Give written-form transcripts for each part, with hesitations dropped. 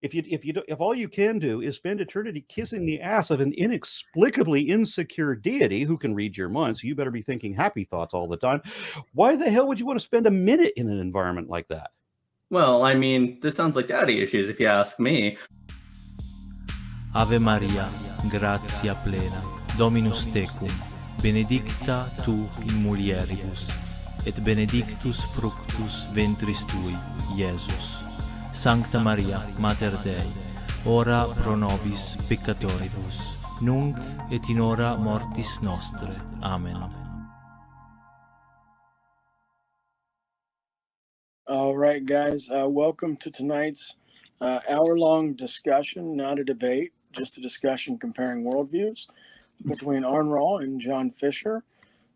If all you can do is spend eternity kissing the ass of an inexplicably insecure deity who can read your mind, so you better be thinking happy thoughts all the time, why the hell would you want to spend a minute in an environment like that? Well, I mean, this sounds like daddy issues if you ask me. Ave Maria, gratia plena, Dominus tecum, benedicta tu in mulieribus, et benedictus fructus ventris tui, Iesus. Sancta Maria, Mater Dei, ora pro nobis peccatoribus, nunc et in hora mortis nostre. Amen. All right, guys, welcome to tonight's hour-long discussion, not a debate, just a discussion comparing worldviews between Aron and I and John Fisher.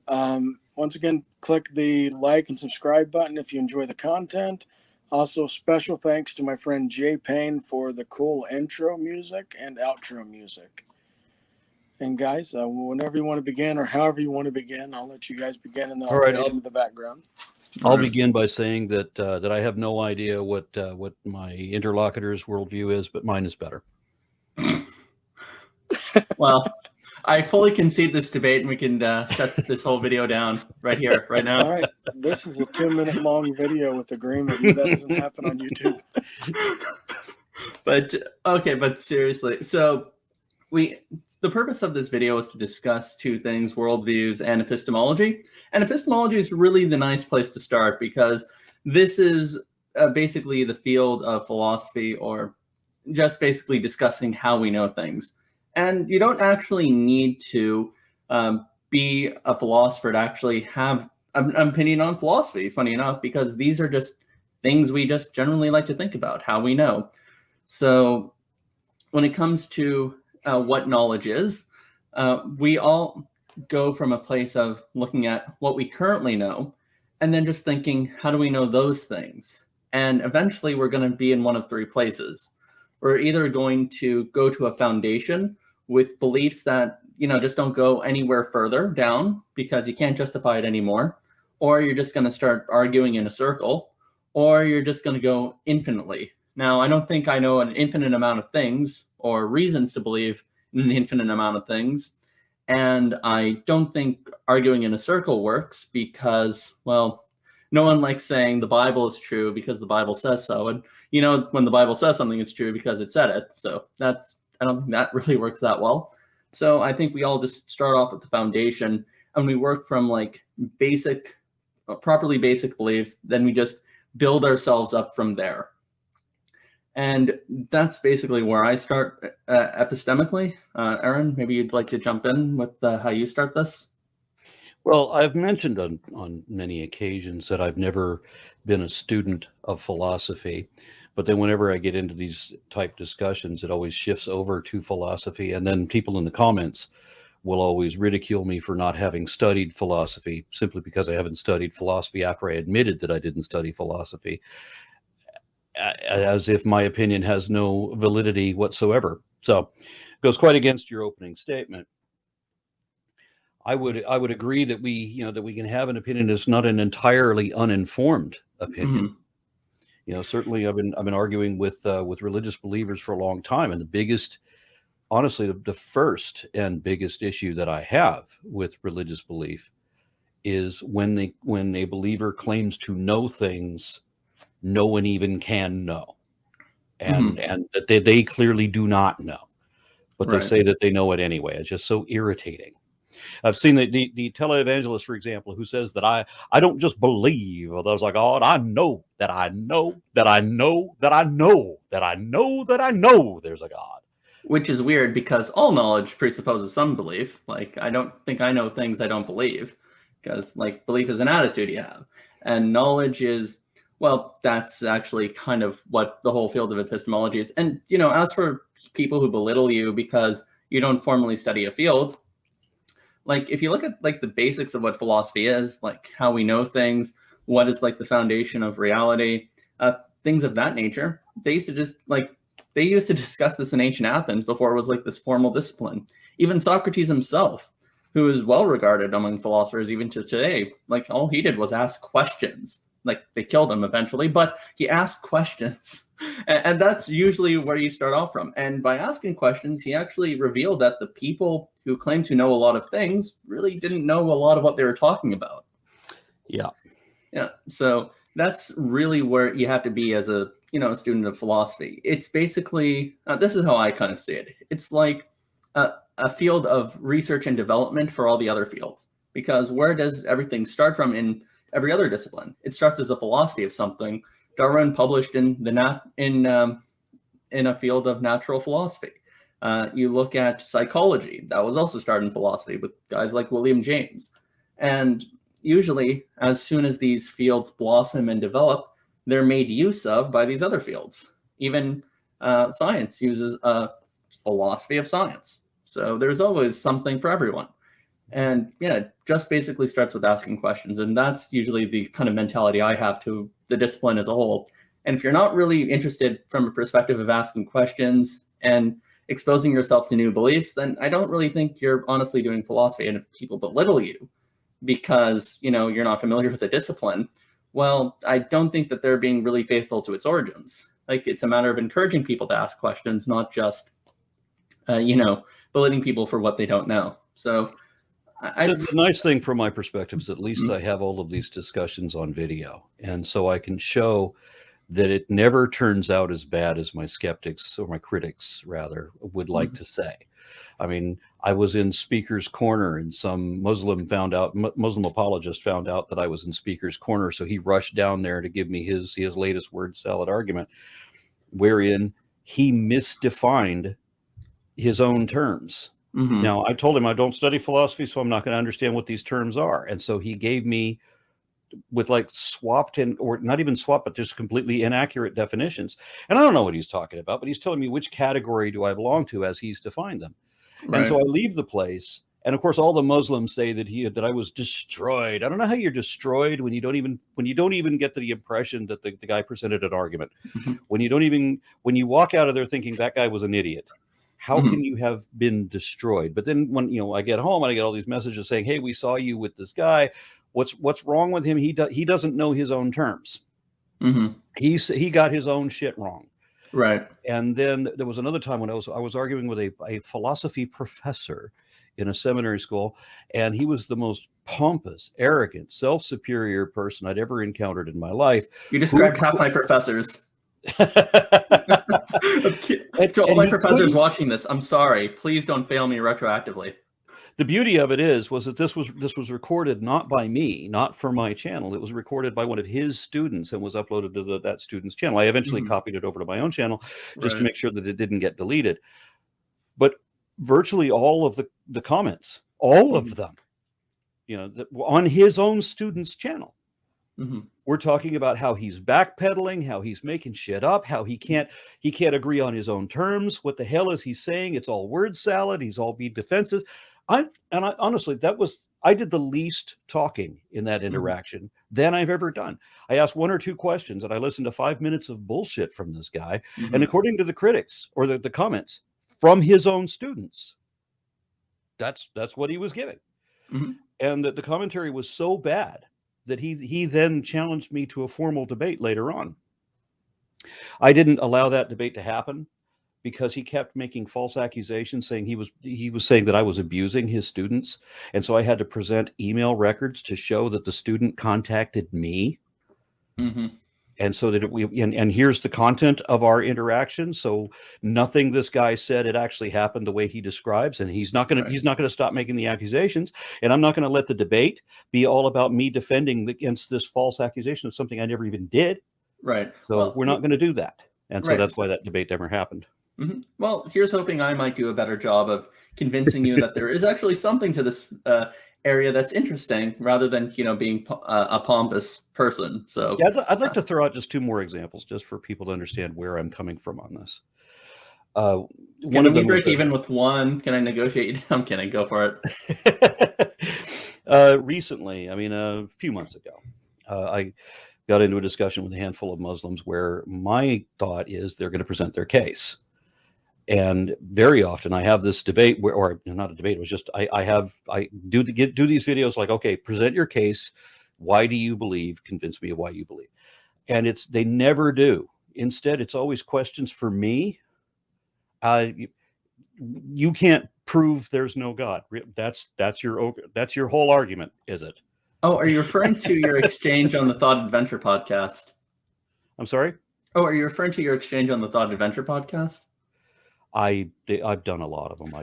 Once again, click the like and subscribe button if you enjoy the content. Also, special thanks to my friend Jay Payne for the cool intro music and outro music. And guys, whenever you want to begin or however you want to begin, I'll let you guys begin and then I'll fade into the background. I'll begin by saying that I have no idea what my interlocutor's worldview is, but mine is better. Well, I fully concede this debate, and we can shut this whole video down right here, right now. All right, this is a 2-minute long video with agreement. That doesn't happen on YouTube. But seriously, so the purpose of this video is to discuss two things: worldviews and epistemology. And epistemology is really the nice place to start because this is basically the field of philosophy, or just basically discussing how we know things. And you don't actually need to be a philosopher to actually have an opinion on philosophy, funny enough, because these are just things we just generally like to think about, how we know. So when it comes to what knowledge is, we all go from a place of looking at what we currently know and then just thinking, how do we know those things? And eventually we're going to be in one of three places. We're either going to go to a foundation with beliefs that, just don't go anywhere further down because you can't justify it anymore, or you're just going to start arguing in a circle, or you're just going to go infinitely. Now, I don't think I know an infinite amount of things or reasons to believe in an infinite amount of things. And I don't think arguing in a circle works because, well, no one likes saying the Bible is true because the Bible says so. And, when the Bible says something, it's true because it said it. So I don't think that really works that well. So I think we all just start off with the foundation and we work from properly basic beliefs. Then we just build ourselves up from there. And that's basically where I start epistemically. Aron, maybe you'd like to jump in with how you start this? Well, I've mentioned on many occasions that I've never been a student of philosophy, but then whenever I get into these type discussions, it always shifts over to philosophy. And then people in the comments will always ridicule me for not having studied philosophy simply because I haven't studied philosophy after I admitted that I didn't study philosophy, as if my opinion has no validity whatsoever. So it goes quite against your opening statement. I would agree that we can have an opinion that's not an entirely uninformed opinion. Mm-hmm. Certainly I've been arguing with religious believers for a long time, and honestly, the first and biggest issue that I have with religious belief is when a believer claims to know things no one even can know, and that they clearly do not know, but They say that they know it anyway. It's just so irritating. I've seen the televangelist, for example, who says that I don't just believe, although it's like, oh, I know that I know that I know that I know that I know that I know there's a God. Which is weird because all knowledge presupposes some belief. Like, I don't think I know things I don't believe, because belief is an attitude you have, and knowledge is, well, that's actually kind of what the whole field of epistemology is. And as for people who belittle you because you don't formally study a field, if you look at the basics of what philosophy is, how we know things, what is the foundation of reality, things of that nature, they used to discuss this in ancient Athens before it was this formal discipline. Even Socrates himself, who is well regarded among philosophers even to today, all he did was ask questions. They killed him eventually, but he asked questions And that's usually where you start off from. And by asking questions, he actually revealed that the people who claim to know a lot of things really didn't know a lot of what they were talking about. Yeah. Yeah. So that's really where you have to be as a student of philosophy. It's basically, this is how I kind of see it. It's like a field of research and development for all the other fields. Because where does everything start from in every other discipline? It starts as a philosophy of something. Darwin published in a field of natural philosophy. You look at psychology, that was also started in philosophy with guys like William James. And usually, as soon as these fields blossom and develop, they're made use of by these other fields. Even science uses a philosophy of science. So there's always something for everyone. And yeah, it just basically starts with asking questions. And that's usually the kind of mentality I have to the discipline as a whole. And if you're not really interested from a perspective of asking questions and exposing yourself to new beliefs, then I don't really think you're honestly doing philosophy. And if people belittle you because, you're not familiar with the discipline, well, I don't think that they're being really faithful to its origins. Like, it's a matter of encouraging people to ask questions, not just, belittling people for what they don't know. So the nice thing from my perspective is at least I have all of these discussions on video. And so I can show that it never turns out as bad as my skeptics, or my critics rather, would like to say. I mean, I was in Speaker's Corner, and some Muslim apologist found out that I was in Speaker's Corner. So he rushed down there to give me his latest word salad argument, wherein he misdefined his own terms. Now, I told him I don't study philosophy, so I'm not going to understand what these terms are. And so he gave me, with like swapped or not even swapped, but just completely inaccurate definitions. And I don't know what he's talking about, but he's telling me which category do I belong to as he's defined them. Right. And so I leave the place. And of course, all the Muslims say that I was destroyed. I don't know how you're destroyed when you don't even get the impression that the guy presented an argument. When you walk out of there thinking that guy was an idiot. How can you have been destroyed? But then when I get home and I get all these messages saying, "Hey, we saw you with this guy. What's wrong with him? He doesn't know his own terms. He got his own shit wrong." Right. And then there was another time when I was arguing with a philosophy professor in a seminary school, and he was the most pompous, arrogant, self-superior person I'd ever encountered in my life. You described half my professors. To all my professors watching this, I'm sorry. Please don't fail me retroactively. The beauty of it was that this was recorded not by me, not for my channel. It was recorded by one of his students and was uploaded to that student's channel. I eventually copied it over to my own channel just to make sure that it didn't get deleted. But virtually all of the comments, all of them, on his own student's channel, we're talking about how he's backpedaling, how he's making shit up, how he can't agree on his own terms. What the hell is he saying? It's all word salad. He's all being defensive. Honestly, I did the least talking in that interaction than I've ever done. I asked one or two questions and I listened to 5 minutes of bullshit from this guy. And according to the critics or the comments from his own students, that's what he was giving. And the commentary was so bad that he then challenged me to a formal debate later on. I didn't allow that debate to happen because he kept making false accusations, saying he was saying that I was abusing his students. And so I had to present email records to show that the student contacted me. And so that and here's the content of our interaction. So nothing this guy said, it actually happened the way he describes, and he's not going to stop making the accusations. And I'm not going to let the debate be all about me defending against this false accusation of something I never even did. Right. So we're not going to do that. And so that's why that debate never happened. Well, here's hoping I might do a better job of convincing you that there is actually something to this area that's interesting, rather than being a pompous person. So yeah, I'd like to throw out just two more examples, just for people to understand where I'm coming from on this. Can we break even with one? Can I negotiate? I'm kidding. Go for it. Recently, a few months ago, I got into a discussion with a handful of Muslims where my thought is they're going to present their case. And very often I have this debate or not a debate, it was just, I do these videos like, okay, present your case. Why do you believe? Convince me of why you believe. And they never do. Instead, it's always questions for me. You can't prove there's no God. That's your whole argument, is it? Oh, are you referring to your exchange on the Thought Adventure podcast? I'm sorry? Oh, are you referring to your exchange on the Thought Adventure podcast? I've done a lot of them.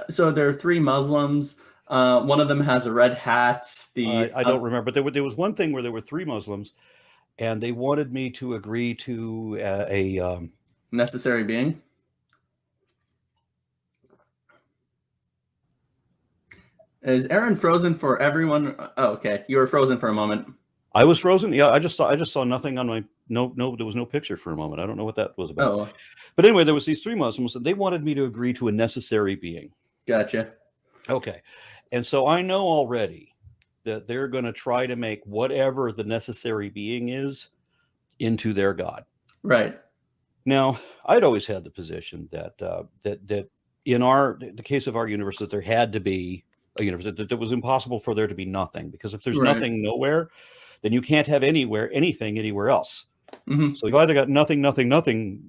So there are 3 Muslims. One of them has a red hat. I don't remember. There was one thing where there were 3 Muslims, and they wanted me to agree to a necessary being. Is Aron frozen for everyone? Oh, okay. You were frozen for a moment. I was frozen. Yeah, I just saw nothing on my no. There was no picture for a moment. I don't know what that was about. Oh, but anyway, there was these 3 Muslims, and they wanted me to agree to a necessary being. Gotcha. Okay, and so I know already that they're going to try to make whatever the necessary being is into their God. Right. Now, I'd always had the position that that in the case of our universe, that there had to be a universe, that it was impossible for there to be nothing, because if there's nothing nowhere, then you can't have anything anywhere else. Mm-hmm. So you either got nothing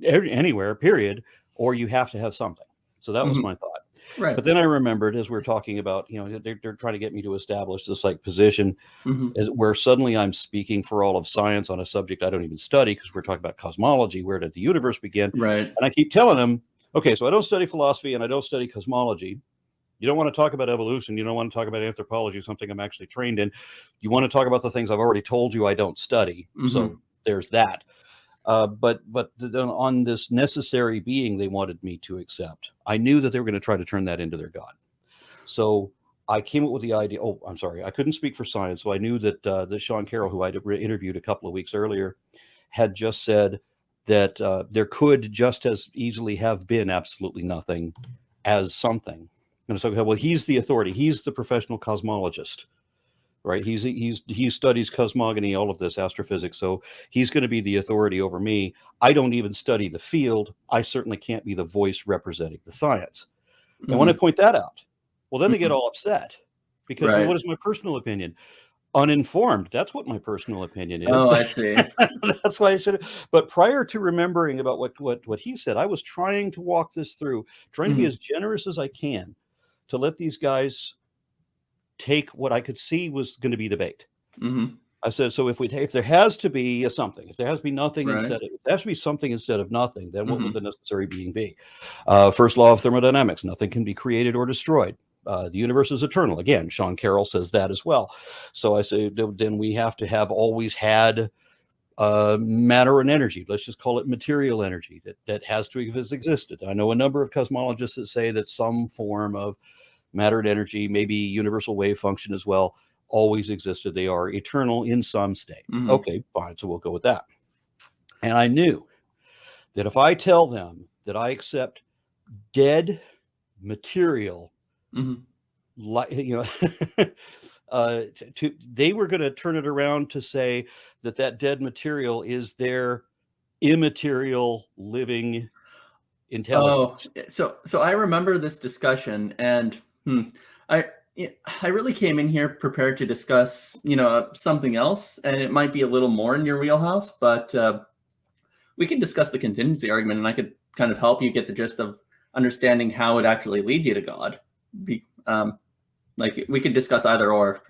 anywhere, period, or you have to have something. So that was my thought. Right. But then I remembered, as we're talking about, they're trying to get me to establish this position where suddenly I'm speaking for all of science on a subject I don't even study, because we're talking about cosmology. Where did the universe begin? Right. And I keep telling them, okay, so I don't study philosophy and I don't study cosmology. You don't want to talk about evolution. You don't want to talk about anthropology, something I'm actually trained in. You want to talk about the things I've already told you I don't study. So there's that. But on this necessary being they wanted me to accept, I knew that they were going to try to turn that into their God. So I came up with the idea. Oh, I'm sorry. I couldn't speak for science. So I knew that Sean Carroll, who I'd interviewed a couple of weeks earlier, had just said that there could just as easily have been absolutely nothing as something. And so, well, he's the authority. He's the professional cosmologist, right? He studies cosmogony, all of this astrophysics. So he's going to be the authority over me. I don't even study the field. I certainly can't be the voice representing the science. And when I point that out, well, then they get all upset, because well, what is my personal opinion? Uninformed. That's what my personal opinion is. Oh, I see. That's why I should. But prior to remembering about what he said, I was trying to walk this through, trying to be as generous as I can, to let these guys take what I could see was going to be debate. I said, so if there has to be something, if there has to be nothing instead of, if there has to be something instead of nothing, then what would the necessary being be? First law of thermodynamics: nothing can be created or destroyed. The universe is eternal. Again, Sean Carroll says that as well. So I say, then we have to have always had matter and energy. Let's just call it material energy that has to have existed. I know a number of cosmologists that say that some form of matter and energy, maybe universal wave function as well, always existed. They are eternal in some state. Okay, fine. So we'll go with that. And I knew that if I tell them that I accept dead material, they were going to turn it around to say that dead material is their immaterial living intelligence. Oh, so I remember this discussion, and I really came in here prepared to discuss, something else, and it might be a little more in your wheelhouse, but we could discuss the contingency argument, and I could kind of help you get the gist of understanding how it actually leads you to God. Like we could discuss either or,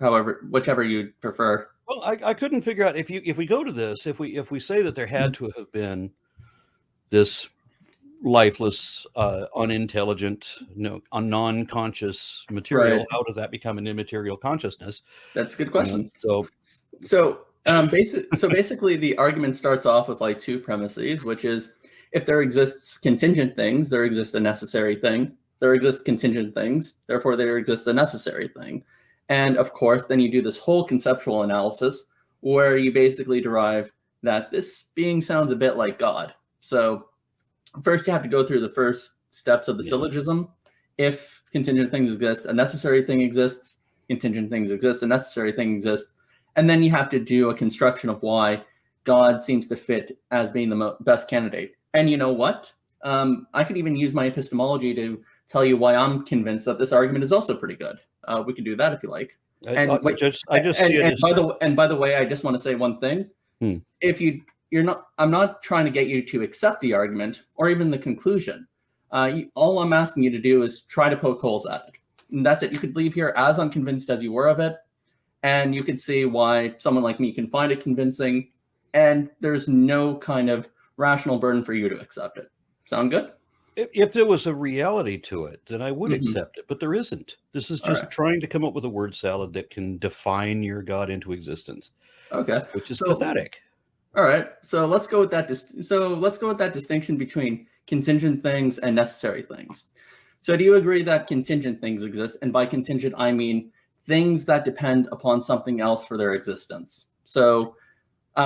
whichever you prefer. Well, I couldn't figure out if we go to this, if we say that there had to have been this lifeless, unintelligent, non-conscious material, how does that become an immaterial consciousness? That's a good question. So basically the argument starts off with like 2 premises, which is if there exists contingent things, there exists a necessary thing. There exists contingent things, therefore there exists a necessary thing. And of course, then you do this whole conceptual analysis where you basically derive that this being sounds a bit like God. So first you have to go through the first steps of the syllogism. If contingent things exist, a necessary thing exists, contingent things exist, a necessary thing exists. And then you have to do a construction of why God seems to fit as being the best candidate. And you know what? I could even use my epistemology to tell you why I'm convinced that this argument is also pretty good. We can do that if you like. And by the way, I just want to say one thing. If you I'm not trying to get you to accept the argument or even the conclusion. All I'm asking you to do is try to poke holes at it. And that's it. You could leave here as unconvinced as you were of it, and you could see why someone like me can find it convincing, and there's no kind of rational burden for you to accept it. Sound good? If there was a reality to it, then I would accept it, but there isn't. This is just trying to come up with a word salad that can define your God into existence. Okay. Which is pathetic. All right. So let's go with that. Let's go with that distinction between contingent things and necessary things. So do you agree that contingent things exist? And by contingent, I mean things that depend upon something else for their existence. So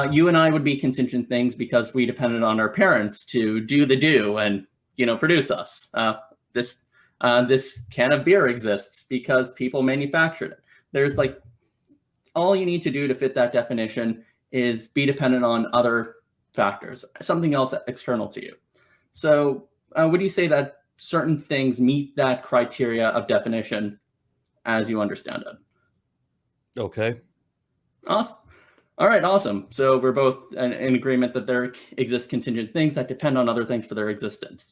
you and I would be contingent things because we depended on our parents to do the do and, produce us. This can of beer exists because people manufactured it. There's all you need to do to fit that definition is be dependent on other factors, something else external to you. So would you say that certain things meet that criteria of definition as you understand it? Okay. Awesome. All right, awesome. So we're both in agreement that there exist contingent things that depend on other things for their existence.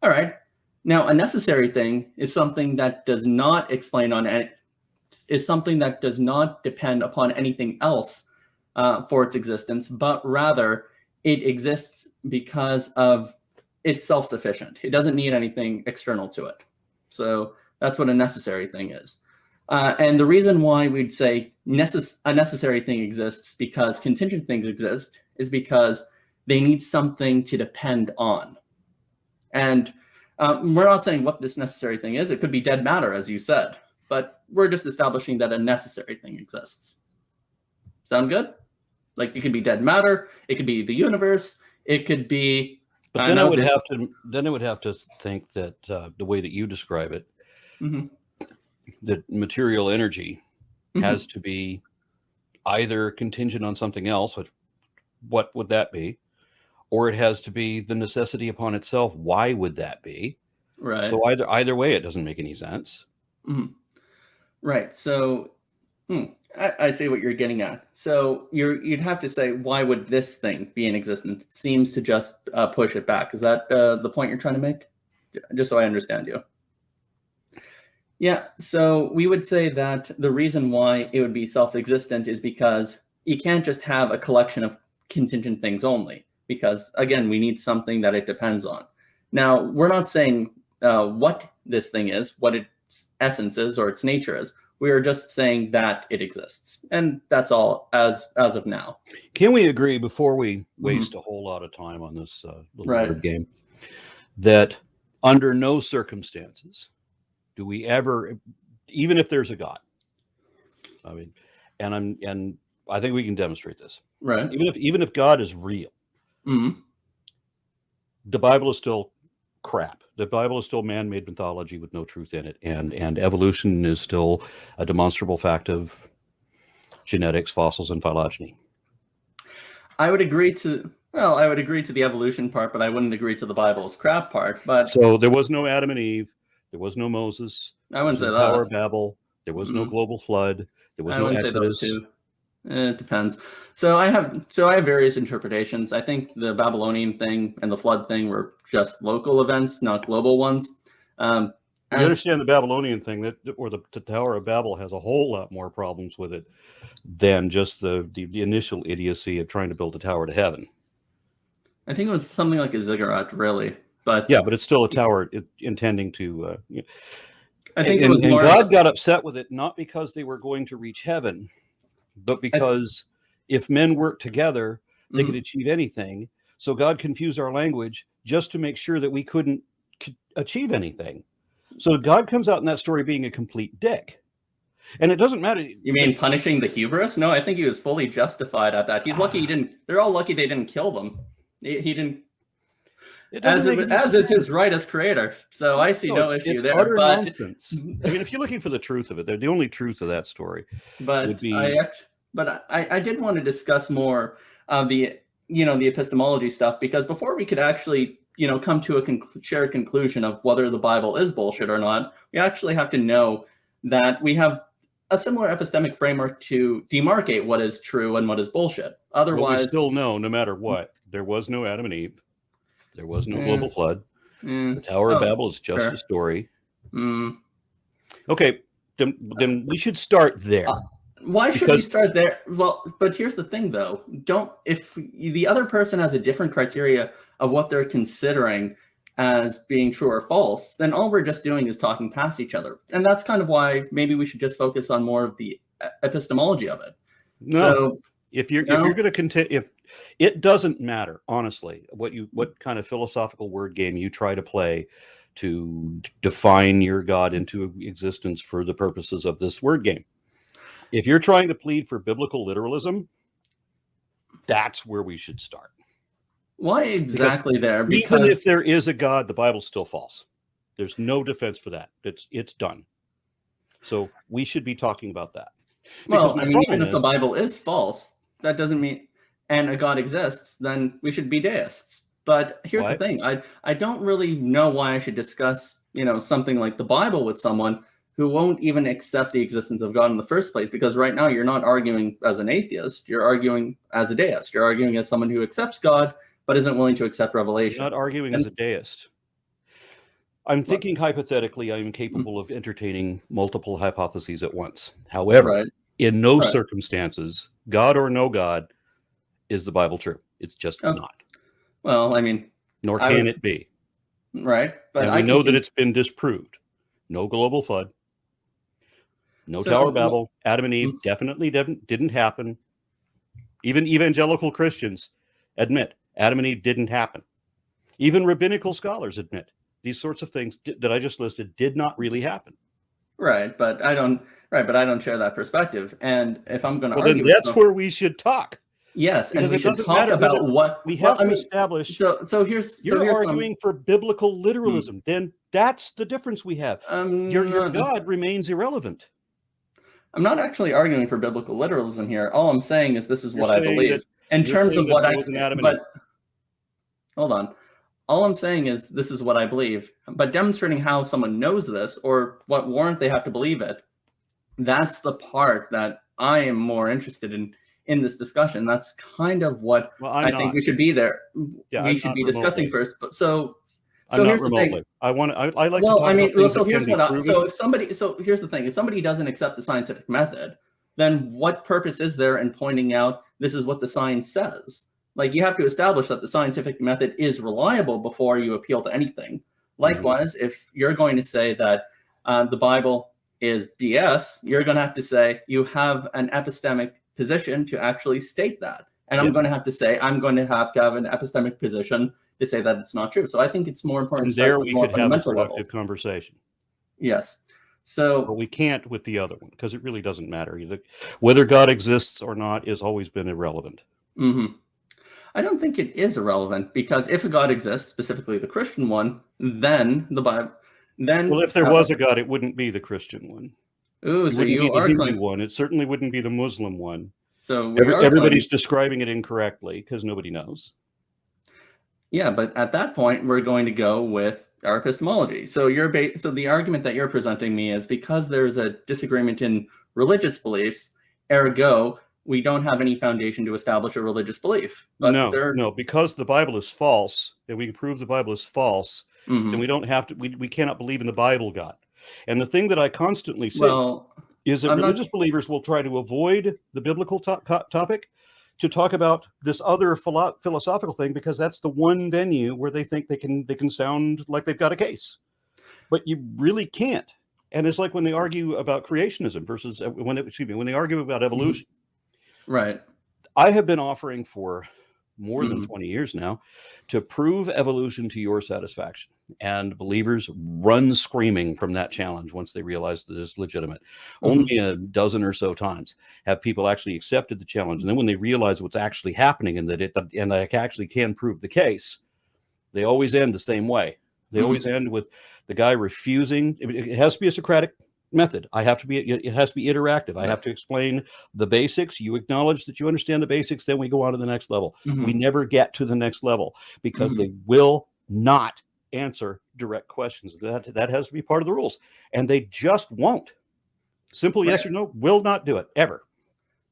All right. Now, a necessary thing is something that does not is something that does not depend upon anything else for its existence, but rather it exists because of it's self-sufficient. It doesn't need anything external to it. So that's what a necessary thing is. And the reason why we'd say a necessary thing exists because contingent things exist is because they need something to depend on. And we're not saying what this necessary thing is. It could be dead matter, as you said, but we're just establishing that a necessary thing exists. Sound good? It could be dead matter. It could be the universe. It could be. But then I would have to think that the way that you describe it, that material energy has to be either contingent on something else, which, what would that be? Or it has to be the necessity upon itself. Why would that be? Right. So either way, it doesn't make any sense. Right. So I see what you're getting at. So you'd have to say, why would this thing be in existence? It seems to just push it back. Is that the point you're trying to make? Just so I understand you. Yeah. So we would say that the reason why it would be self-existent is because you can't just have a collection of contingent things only, because again, we need something that it depends on. Now, we're not saying what this thing is, what its essence is, or its nature is. We are just saying that it exists, and that's all as of now. Can we agree, before we waste a whole lot of time on this little word game, that under no circumstances do we ever, even if there's a God, I mean, and I think we can demonstrate this, right? Even if God is real, the Bible is still crap. The Bible is still man-made mythology with no truth in it, and evolution is still a demonstrable fact of genetics, fossils, and phylogeny. I would agree to the evolution part, but I wouldn't agree to the Bible's crap part. But so there was no Adam and Eve, there was no Moses, I wouldn't say that. Tower of Babel, there was no global flood, there was no Exodus. Say those two. It depends. So I have various interpretations. I think the Babylonian thing and the flood thing were just local events, not global ones. You understand the Babylonian thing, or the Tower of Babel has a whole lot more problems with it than just the initial idiocy of trying to build a tower to heaven. I think it was something like a ziggurat, really. But yeah, but it's still a tower intending to. I think and God got upset with it, not because they were going to reach heaven, but because if men work together, they could achieve anything. So God confused our language just to make sure that we couldn't achieve anything. So God comes out in that story being a complete dick. And it doesn't matter. You mean punishing the hubris? No, I think he was fully justified at that. He's lucky he didn't. They're all lucky they didn't kill them. He didn't. As is his right as creator. So I see no issue there. Utter nonsense. I mean, if you're looking for the truth of it, the only truth of that story would be. I did want to discuss more of the epistemology stuff, because before we could actually come to a shared conclusion of whether the Bible is bullshit or not, we actually have to know that we have a similar epistemic framework to demarcate what is true and what is bullshit. Well, Otherwise, we still know, no matter what, there was no Adam and Eve. There was no global flood. The Tower of Babel is just a story. Okay, then we should start there. Why should we start there? Well, but here's the thing, though. If the other person has a different criteria of what they're considering as being true or false, then all we're just doing is talking past each other. And that's kind of why maybe we should just focus on more of the epistemology of it. No, so, if you're going to continue, if it doesn't matter, honestly, what kind of philosophical word game you try to play to define your God into existence for the purposes of this word game. If you're trying to plead for biblical literalism, that's where we should start. Why exactly there? Because even if there is a God, the Bible's still false. There's no defense for that. It's done. So we should be talking about that. Well, I mean, even if the Bible is false, that doesn't mean, and a God exists, then we should be deists. But here's the thing. I don't really know why I should discuss, something like the Bible with someone who won't even accept the existence of God in the first place, because right now you're not arguing as an atheist, you're arguing as a deist. You're arguing as someone who accepts God, but isn't willing to accept revelation. You're not arguing as a deist. I'm thinking hypothetically, I'm capable of entertaining multiple hypotheses at once. However, in no circumstances, God or no God, is the Bible true. It's just not. Well, I mean... Nor can it be. Right. But we know that it's been disproved. No global flood. No Tower of Babel. Adam and Eve definitely didn't happen. Even evangelical Christians admit Adam and Eve didn't happen. Even rabbinical scholars admit these sorts of things that I just listed did not really happen. Right, but I don't share that perspective. And if I'm going to argue, then that's where we should talk. Yes, because and we should talk about what we have to establish. So here's arguing for biblical literalism. Then that's the difference we have. Your God remains irrelevant. I'm not actually arguing for biblical literalism here. All I'm saying is this is what I believe. In terms of what hold on. All I'm saying is this is what I believe. But demonstrating how someone knows this or what warrant they have to believe it, that's the part that I am more interested in this discussion. That's kind of what I think we should be there. Yeah, we should be discussing first. But so here's the thing. I like. Well, I mean, so here's what. So here's the thing. If somebody doesn't accept the scientific method, then what purpose is there in pointing out this is what the science says? Like, you have to establish that the scientific method is reliable before you appeal to anything. Likewise, if you're going to say that the Bible is BS, you're going to have to say you have an epistemic position to actually state that. And I'm going to have to say I'm going to have an epistemic position to say that it's not true. So I think it's more important. And there we could have a productive conversation. Yes. So, but we can't with the other one because it really doesn't matter. Whether God exists or not has always been irrelevant. I don't think it is irrelevant because if a God exists, specifically the Christian one, then the Bible. Well, if there was a God, it wouldn't be the Christian one. Ooh, so you are the Hindu one. It certainly wouldn't be the Muslim one. So everybody's describing it incorrectly because nobody knows. Yeah, but at that point, we're going to go with our epistemology. So so the argument that you're presenting me is because there's a disagreement in religious beliefs, ergo, we don't have any foundation to establish a religious belief. But no, because the Bible is false, and we can prove the Bible is false, then we don't have to. We cannot believe in the Bible God. And the thing that I constantly say is that religious believers will try to avoid the biblical topic to talk about this other philosophical thing because that's the one venue where they think they can sound like they've got a case, but you really can't. And it's like when they argue about creationism versus when they argue about evolution. Right. I have been offering for more than 20 years now to prove evolution to your satisfaction. And believers run screaming from that challenge once they realize that it's legitimate. Only a dozen or so times have people actually accepted the challenge. And then when they realize what's actually happening and that I actually can prove the case, they always end the same way. They always end with the guy refusing. It has to be a Socratic method. It has to be interactive. I have to explain the basics. You acknowledge that you understand the basics. Then we go on to the next level. We never get to the next level because they will not answer direct questions. That has to be part of the rules, and they just won't. Simple Right. yes or no, will not do it, ever.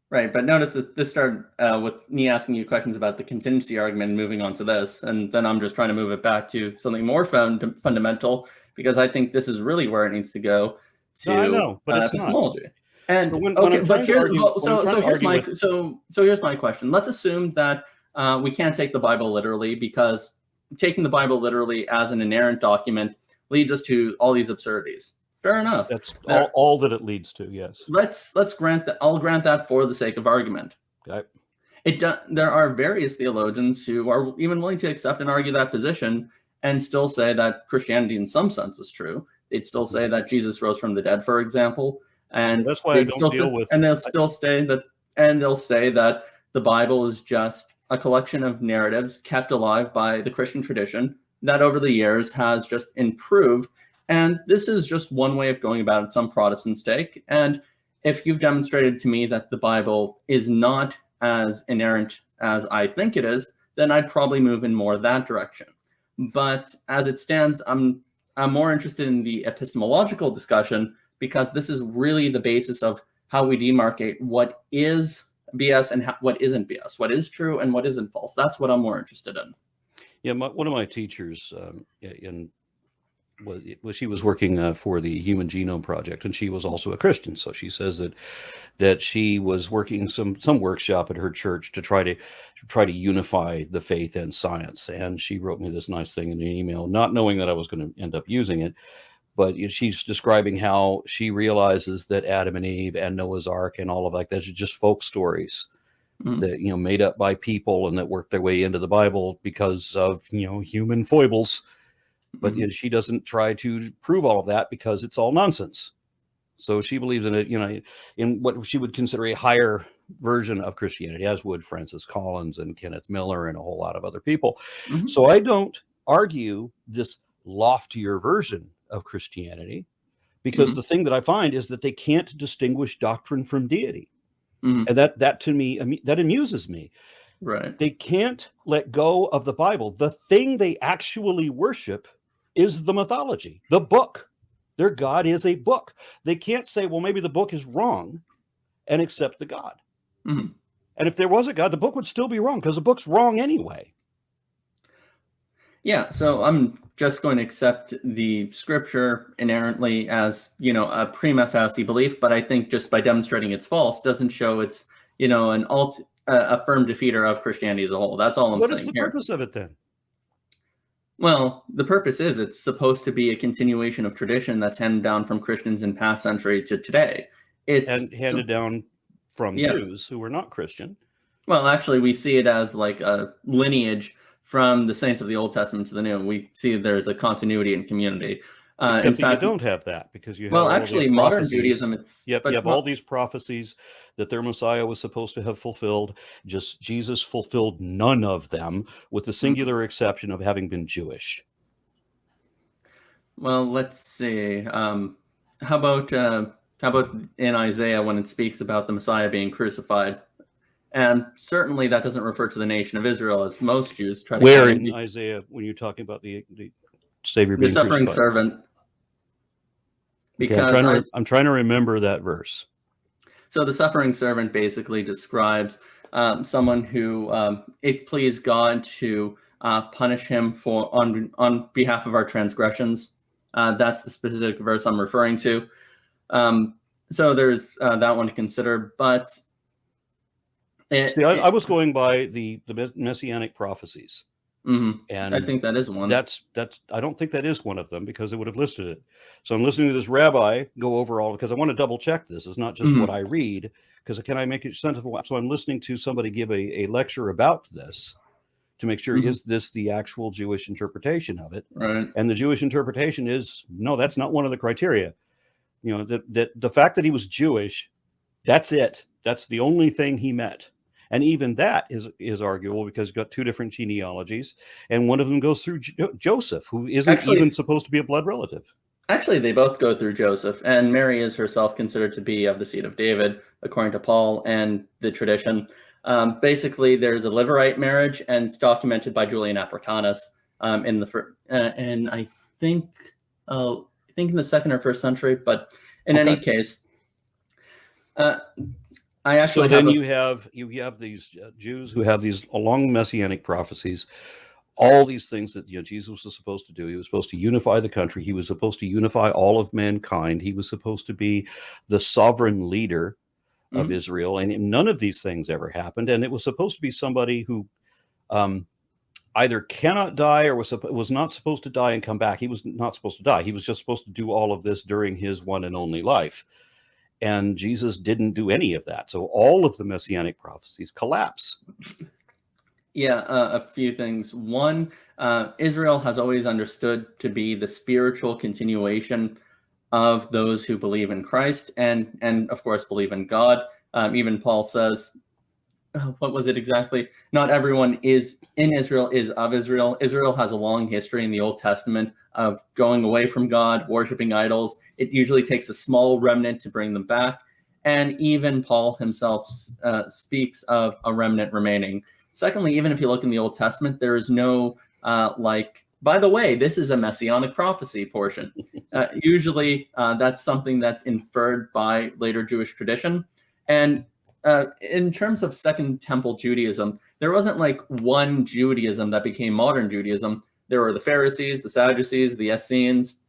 Right, but notice that this started with me asking you questions about the contingency argument and moving on to this, and then I'm just trying to move it back to something more fundamental, because I think this is really where it needs to go to No, I know, but it's not. epistemology. And So when okay, I'm but trying to here's argue- well, when I'm so trying to here's my argue so here's my question. Let's assume that we can't take the Bible literally, because taking the Bible literally as an inerrant document leads us to all these absurdities. Fair enough. That's There- all that it leads to, yes. Let's grant that. I'll grant that for the sake of argument. Okay. There are various theologians who are even willing to accept and argue that position and still say that Christianity in some sense is true. They'd still say that Jesus rose from the dead, for example. And That's why I they'd don't still deal say- with- and they'll still say that, and they'll say that the Bible is just a collection of narratives kept alive by the Christian tradition that over the years has just improved. And this is just one way of going about it some Protestants take. And if you've demonstrated to me that the Bible is not as inerrant as I think it is, then I'd probably move in more that direction. But as it stands, I'm more interested in the epistemological discussion, because this is really the basis of how we demarcate what is BS and what isn't BS, what is true and what isn't false. That's what I'm more interested in. Yeah, one of my teachers she was working for the Human Genome Project, and she was also a Christian. So she says that she was working some workshop at her church to try to unify the faith and science. And she wrote me this nice thing in an email, not knowing that I was going to end up using it. But she's describing how she realizes that Adam and Eve and Noah's Ark and all of that are just folk stories that, made up by people and that worked their way into the Bible because of, human foibles. But she doesn't try to prove all of that because it's all nonsense. So she believes in it, in what she would consider a higher version of Christianity, as would Francis Collins and Kenneth Miller and a whole lot of other people. Mhm. So I don't argue this loftier version of Christianity, because the thing that I find is that they can't distinguish doctrine from deity. And that to me, that amuses me. Right. They can't let go of the Bible. The thing they actually worship is the mythology, the book. Their God is a book. They can't say, well, maybe the book is wrong, and accept the God. And if there was a God, the book would still be wrong, because the book's wrong anyway. Yeah, so I'm just going to accept the scripture inherently as, a prima facie belief, but I think just by demonstrating it's false doesn't show it's, a firm defeater of Christianity as a whole. That's all I'm What saying is the here. purpose of it then? Well, the purpose is it's supposed to be a continuation of tradition that's handed down from Christians in past century to today. It's handed down from Jews who were not Christian. Well, actually, we see it as like a lineage from the saints of the Old Testament to the New. We see there's a continuity in community. Except in that fact, you don't have that, because you have well, all of actually, these modern prophecies. Judaism, it's You but- have all these prophecies that their Messiah was supposed to have fulfilled. Just Jesus fulfilled none of them, with the singular exception of having been Jewish. Well, let's see. How about in Isaiah when it speaks about the Messiah being crucified? And certainly that doesn't refer to the nation of Israel, as most Jews try to. Where in Isaiah, when you're talking about the Savior the being suffering crucified? servant? Okay, Because I'm trying to remember that verse. So the suffering servant basically describes someone who it pleased God to punish him on behalf of our transgressions. That's the specific verse I'm referring to. So there's that one to consider. But I was going by the Messianic prophecies. And I think that is one. That's I don't think that is one of them, because it would have listed it. So I'm listening to this rabbi go over all, because I want to double check this. It's not just what I read, because can I make it sensible? So I'm listening to somebody give a lecture about this to make sure, is this the actual Jewish interpretation of it? Right. And the Jewish interpretation is, no, that's not one of the criteria. That the fact that he was Jewish, that's it. That's the only thing he met. And even that is arguable, because you've got two different genealogies, and one of them goes through Joseph, who isn't even supposed to be a blood relative. Actually, they both go through Joseph, and Mary is herself considered to be of the seed of David, according to Paul and the tradition. Basically, there's a Levirate marriage, and it's documented by Julian Africanus and I think in the 2nd or 1st century. But in any case, I actually so then you have these Jews who have these long messianic prophecies, all these things that Jesus was supposed to do. He was supposed to unify the country. He was supposed to unify all of mankind. He was supposed to be the sovereign leader of Israel, and none of these things ever happened. And it was supposed to be somebody who either cannot die or was not supposed to die and come back. He was not supposed to die. He was just supposed to do all of this during his one and only life. And Jesus didn't do any of that. So all of the messianic prophecies collapse. Yeah, a few things. One, Israel has always understood to be the spiritual continuation of those who believe in Christ and of course believe in God. Even Paul says, what was it exactly? Not everyone is in Israel is of Israel. Israel has a long history in the Old Testament of going away from God, worshiping idols. It usually takes a small remnant to bring them back. And even Paul himself speaks of a remnant remaining. Secondly, even if you look in the Old Testament, there is no by the way, this is a messianic prophecy portion. Usually that's something that's inferred by later Jewish tradition. And in terms of Second Temple Judaism, there wasn't like one Judaism that became modern Judaism. There were the Pharisees, the Sadducees, the Essenes.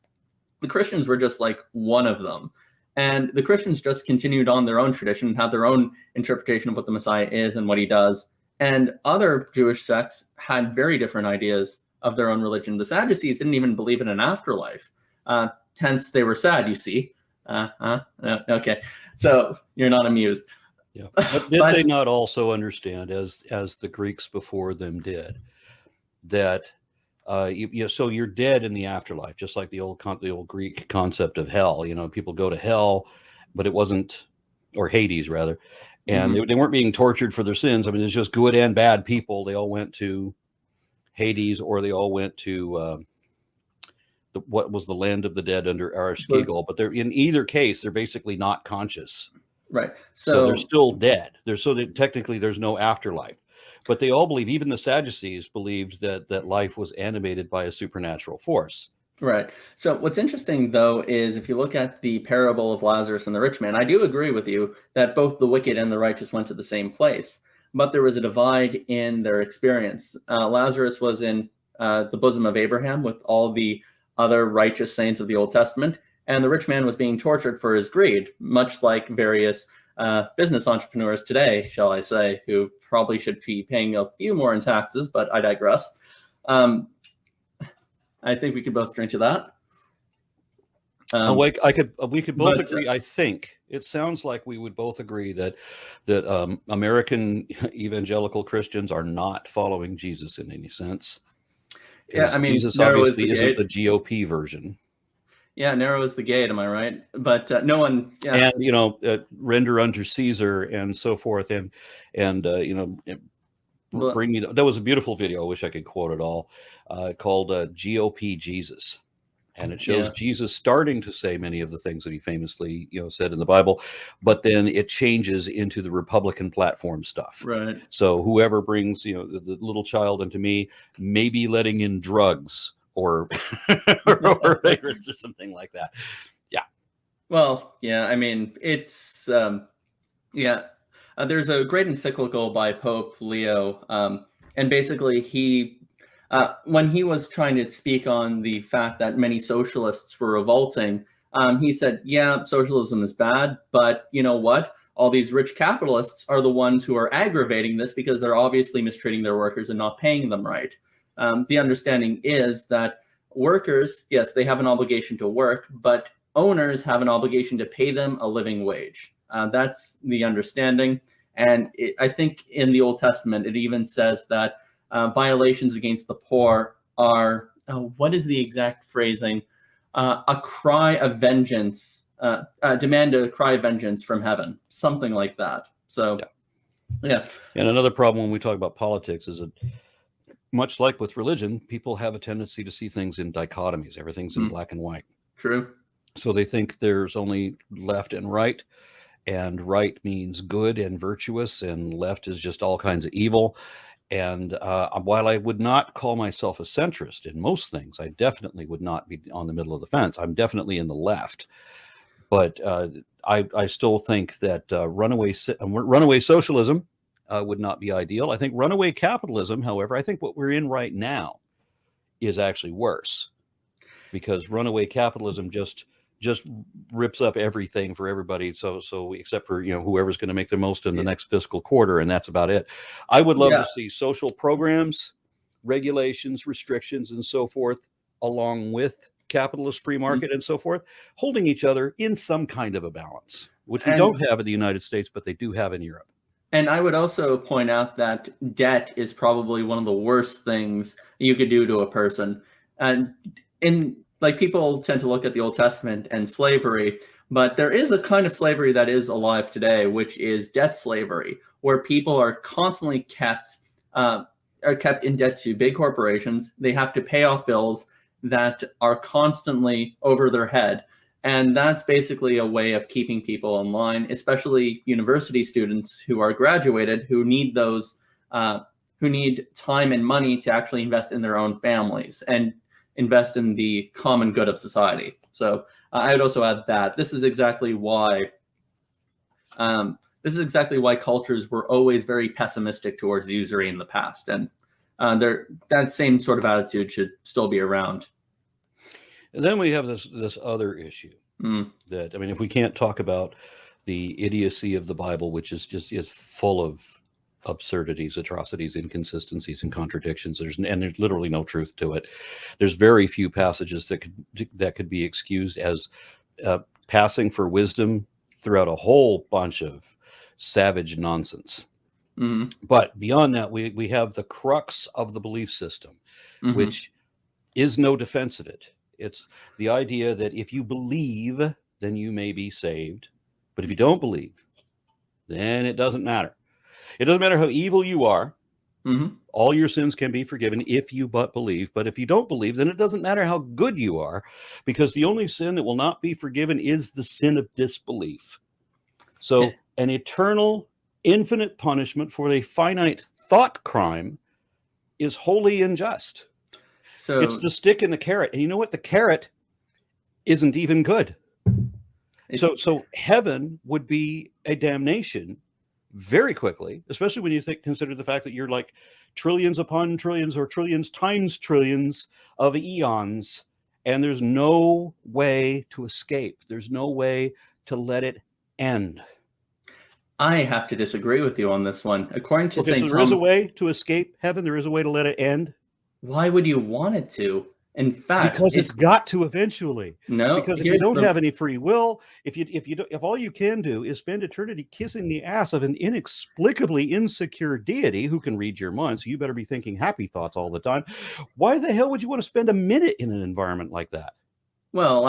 The Christians were just like one of them. And the Christians just continued on their own tradition and had their own interpretation of what the Messiah is and what he does. And other Jewish sects had very different ideas of their own religion. The Sadducees didn't even believe in an afterlife. Hence, they were sad, you see. Okay, so you're not amused. Yeah. But did they not also understand, as the Greeks before them did, that so you're dead in the afterlife, just like the old Greek concept of hell. People go to hell, but it wasn't, or Hades rather, and they weren't being tortured for their sins. I mean, it's just good and bad people. They all went to Hades, or they all went to what was the land of the dead under Aristotle. But in either case, they're basically not conscious. Right. So they're still dead. Technically there's no afterlife. But they all believe, even the Sadducees believed that life was animated by a supernatural force. Right. So what's interesting, though, is if you look at the parable of Lazarus and the rich man, I do agree with you that both the wicked and the righteous went to the same place. But there was a divide in their experience. Lazarus was in the bosom of Abraham with all the other righteous saints of the Old Testament. And the rich man was being tortured for his greed, much like various business entrepreneurs today, shall I say, who probably should be paying a few more in taxes, but I digress. I think we could both drink to that. We could both agree. I think it sounds like we would both agree that American evangelical Christians are not following Jesus in any sense. Yeah, I mean, Jesus obviously isn't the GOP version. Yeah, narrow is the gate, am I right? But no one. Yeah. And render unto Caesar and so forth, and bring me. That was a beautiful video. I wish I could quote it all. Called GOP Jesus, and it shows Jesus starting to say many of the things that he famously said in the Bible, but then it changes into the Republican platform stuff. Right. So whoever brings the little child into me, maybe letting in drugs. Or favorites or something like that. Yeah. Well, yeah, I mean, it's, there's a great encyclical by Pope Leo. And basically he, when he was trying to speak on the fact that many socialists were revolting, he said, yeah, socialism is bad, but you know what? All these rich capitalists are the ones who are aggravating this because they're obviously mistreating their workers and not paying them right. The understanding is that workers, yes, they have an obligation to work, but owners have an obligation to pay them a living wage. That's the understanding. And I think in the Old Testament, it even says that violations against the poor are, what is the exact phrasing? A cry of vengeance, demand a cry of vengeance from heaven, something like that. So, yeah. And another problem when we talk about politics is that, much like with religion, people have a tendency to see things in dichotomies. Everything's in black and white. True. So they think there's only left and right means good and virtuous, and left is just all kinds of evil. And while I would not call myself a centrist in most things, I definitely would not be on the middle of the fence. I'm definitely in the left. But I still think that runaway socialism would not be ideal. I think runaway capitalism, however, I think what we're in right now is actually worse, because runaway capitalism just rips up everything for everybody. So except for whoever's going to make the most in the next fiscal quarter, and that's about it. I would love to see social programs, regulations, restrictions, and so forth, along with capitalist free market and so forth, holding each other in some kind of a balance, which we don't have in the United States, but they do have in Europe. And I would also point out that debt is probably one of the worst things you could do to a person. And people tend to look at the Old Testament and slavery, but there is a kind of slavery that is alive today, which is debt slavery, where people are constantly kept in debt to big corporations. They have to pay off bills that are constantly over their head. And that's basically a way of keeping people in line, especially university students who are graduated, who need who need time and money to actually invest in their own families and invest in the common good of society. So I would also add that this is exactly why cultures were always very pessimistic towards usury in the past, and that same sort of attitude should still be around. And then we have this other issue that, if we can't talk about the idiocy of the Bible, which is full of absurdities, atrocities, inconsistencies, and contradictions. There's literally no truth to it. There's very few passages that could be excused as passing for wisdom throughout a whole bunch of savage nonsense. But beyond that, we have the crux of the belief system, which is no defense of it. It's the idea that if you believe, then you may be saved. But if you don't believe, then it doesn't matter. It doesn't matter how evil you are. All your sins can be forgiven if you but believe. But if you don't believe, then it doesn't matter how good you are, because the only sin that will not be forgiven is the sin of disbelief. So an eternal, infinite punishment for a finite thought crime is wholly unjust. So it's the stick and the carrot. And you know what? The carrot isn't even good. So heaven would be a damnation very quickly, especially when you consider the fact that you're like trillions upon trillions or trillions times trillions of eons, and there's no way to escape. There's no way to let it end. I have to disagree with you on this one. According to St. So there is a way to escape heaven. There is a way to let it end. Why would you want it to? In fact, because it's got to eventually. No, because if you don't have any free will, if all you can do is spend eternity kissing the ass of an inexplicably insecure deity who can read your mind, so you better be thinking happy thoughts all the time. Why the hell would you want to spend a minute in an environment like that? Well,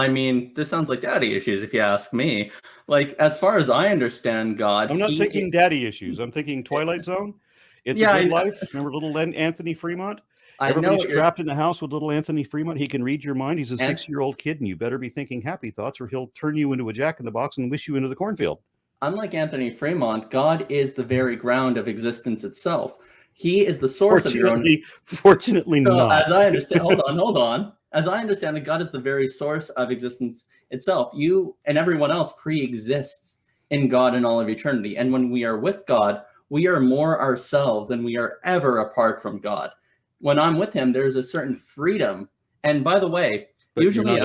this sounds like daddy issues, if you ask me. Like, as far as I understand God, I'm not thinking daddy issues. I'm thinking Twilight Zone. It's a Good Life. Remember little Anthony Fremont? Everybody's trapped in the house with little Anthony Fremont. He can read your mind. He's a 6-year-old kid, and you better be thinking happy thoughts, or he'll turn you into a jack-in-the-box and wish you into the cornfield. Unlike Anthony Fremont, God is the very ground of existence itself. He is the source of your own. Fortunately not. As I understand, hold on. As I understand it, God is the very source of existence itself. You and everyone else pre-exists in God in all of eternity. And when we are with God, we are more ourselves than we are ever apart from God. When I'm with him, there's a certain freedom. And by the way, usually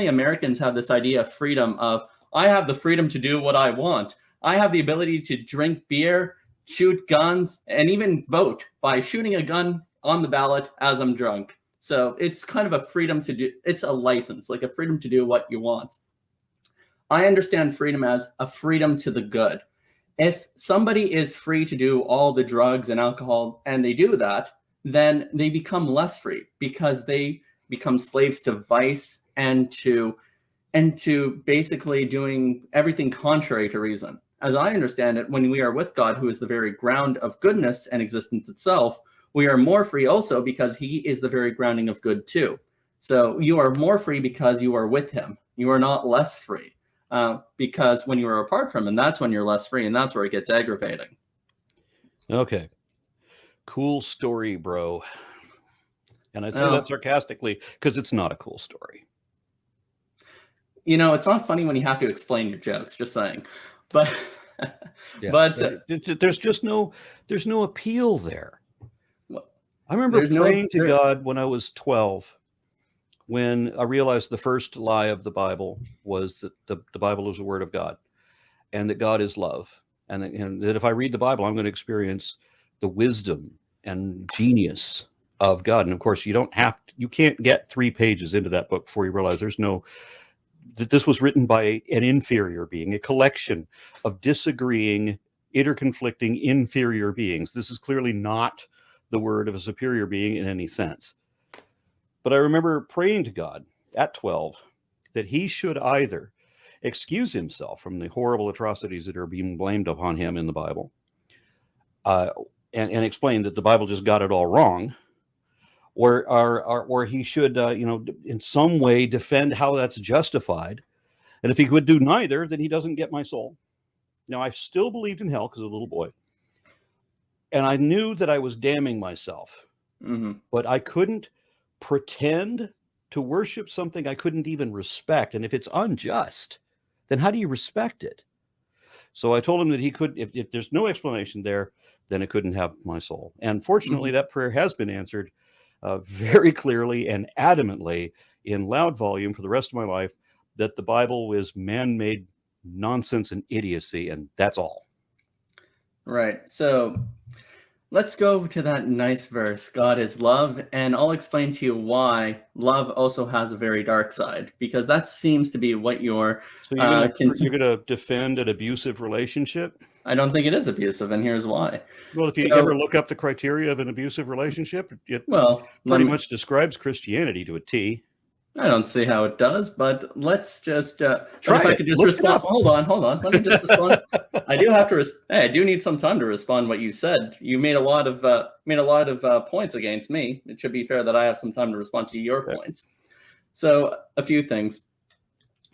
Americans have this idea of freedom of, I have the freedom to do what I want. I have the ability to drink beer, shoot guns, and even vote by shooting a gun on the ballot as I'm drunk. So it's kind of a freedom to do, it's a license, like a freedom to do what you want. I understand freedom as a freedom to the good. If somebody is free to do all the drugs and alcohol, and they do that, then they become less free because they become slaves to vice and to basically doing everything contrary to reason. As I understand it, when we are with God, who is the very ground of goodness and existence itself, we are more free also because he is the very grounding of good too. So you are more free because you are with him. You are not less free. Because when you are apart from him, that's when you're less free, and that's where it gets aggravating. Okay. Cool story, bro. And I say that sarcastically because it's not a cool story. You know, it's not funny when you have to explain your jokes, just saying. But Yeah, but there's no appeal there. Well, I remember there's no- praying to there- God when I was 12, when I realized the first lie of the Bible was that the Bible is the Word of God, and that God is love, and that if I read the Bible, I'm going to experience the wisdom and genius of God. And of course, you can't get 3 pages into that book before you realize that this was written by an inferior being, a collection of disagreeing, interconflicting, inferior beings. This is clearly not the word of a superior being in any sense. But I remember praying to God at 12 that he should either excuse himself from the horrible atrocities that are being blamed upon him in the Bible, and explain that the Bible just got it all wrong, or he should, in some way defend how that's justified. And if he would do neither, then he doesn't get my soul. Now, I still believed in hell because I was a little boy. And I knew that I was damning myself. Mhm. But I couldn't pretend to worship something I couldn't even respect. And if it's unjust, then how do you respect it? So I told him that he could, if there's no explanation there, then it couldn't have my soul. And fortunately, that prayer has been answered very clearly and adamantly in loud volume for the rest of my life, that the Bible is man-made nonsense and idiocy, and that's all. Right. So let's go to that nice verse, God is love, and I'll explain to you why love also has a very dark side, because that seems to be what you're... So you're going to defend an abusive relationship? I don't think it is abusive, and here's why. Well, if you ever look up the criteria of an abusive relationship, it pretty much describes Christianity to a T. I don't see how it does, but let's just try. If I could just Look respond. Hold on. Let me just respond. I do have to. I do need some time to respond. What you said. You made a lot of points against me. It should be fair that I have some time to respond to your points. So a few things.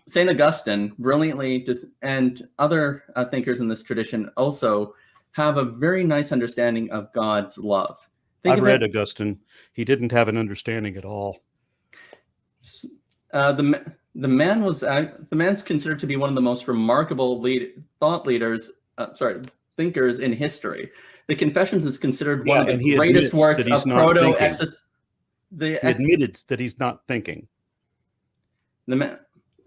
St. Augustine brilliantly, and other thinkers in this tradition also have a very nice understanding of God's love. I've read Augustine. He didn't have an understanding at all. The man's considered to be one of the most remarkable thinkers in history. The Confessions is considered one of the greatest works of proto-exist. He admitted that he's not thinking. The man,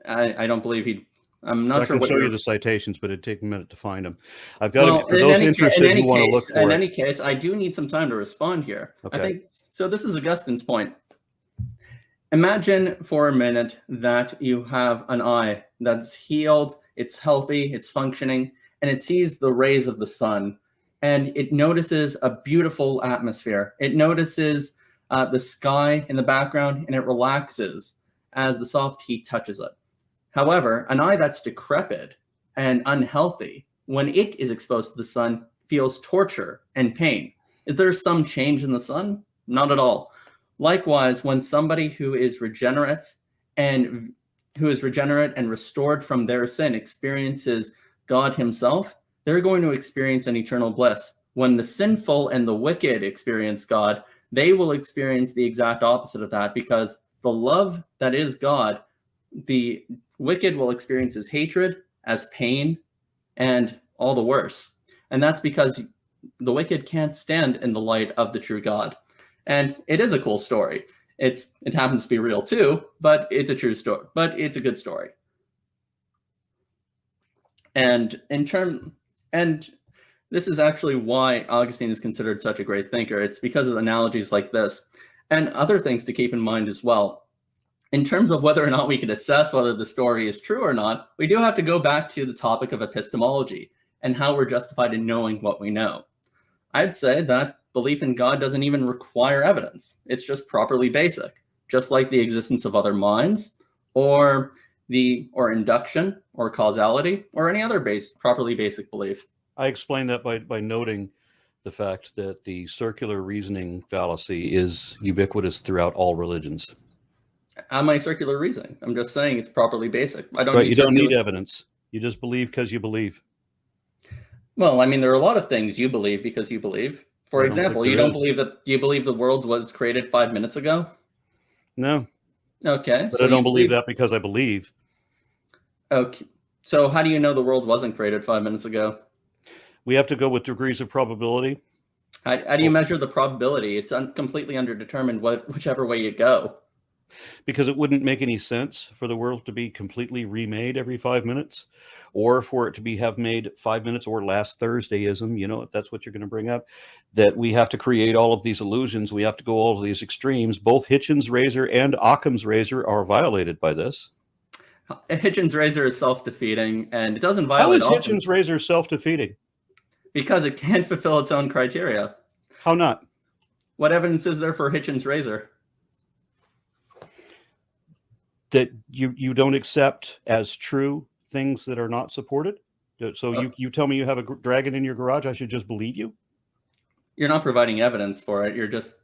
I don't believe he. I'm not sure. I can show you the citations, but it'd take a minute to find them. I've got for those interested who want to look for it. In any case, I do need some time to respond here. Okay. I think so. This is Augustine's point. Imagine for a minute that you have an eye that's healed, it's healthy, it's functioning, and it sees the rays of the sun, and it notices a beautiful atmosphere. It notices the sky in the background, and it relaxes as the soft heat touches it. However, an eye that's decrepit and unhealthy, when it is exposed to the sun, feels torture and pain. Is there some change in the sun? Not at all. Likewise, when somebody who is regenerate and restored from their sin experiences God himself, they're going to experience an eternal bliss. When the sinful and the wicked experience God, they will experience the exact opposite of that, because the love that is God, the wicked will experience as hatred, as pain, and all the worse. And that's because the wicked can't stand in the light of the true God. And it is a cool story. It happens to be real too, but it's a true story. But it's a good story. And this is actually why Augustine is considered such a great thinker. It's because of analogies like this and other things to keep in mind as well. In terms of whether or not we can assess whether the story is true or not, we do have to go back to the topic of epistemology and how we're justified in knowing what we know. I'd say that belief in God doesn't even require evidence. It's just properly basic, just like the existence of other minds, or induction, or causality, or any other properly basic belief. I explained that by noting the fact that the circular reasoning fallacy is ubiquitous throughout all religions. Am I circular reasoning? I'm just saying it's properly basic. You don't need evidence. You just believe because you believe. Well, I mean, there are a lot of things you believe because you believe. For example, you believe the world was created 5 minutes ago? No. Okay. But I don't believe that because I believe. Okay. So how do you know the world wasn't created 5 minutes ago? We have to go with degrees of probability. How do you measure the probability? It's completely underdetermined whichever way you go. Because it wouldn't make any sense for the world to be completely remade every 5 minutes, or for it to have made 5 minutes, or last Thursdayism, if that's what you're going to bring up, that we have to create all of these illusions. We have to go all of these extremes. Both Hitchens' razor and Occam's razor are violated by this. Hitchens' razor is self-defeating, and it doesn't violate. How is Hitchens' razor self-defeating? Because it can't fulfill its own criteria. How not? What evidence is there for Hitchens' razor? That you don't accept as true things that are not supported? So you tell me you have a dragon in your garage, I should just believe you? You're not providing evidence for it. You're just...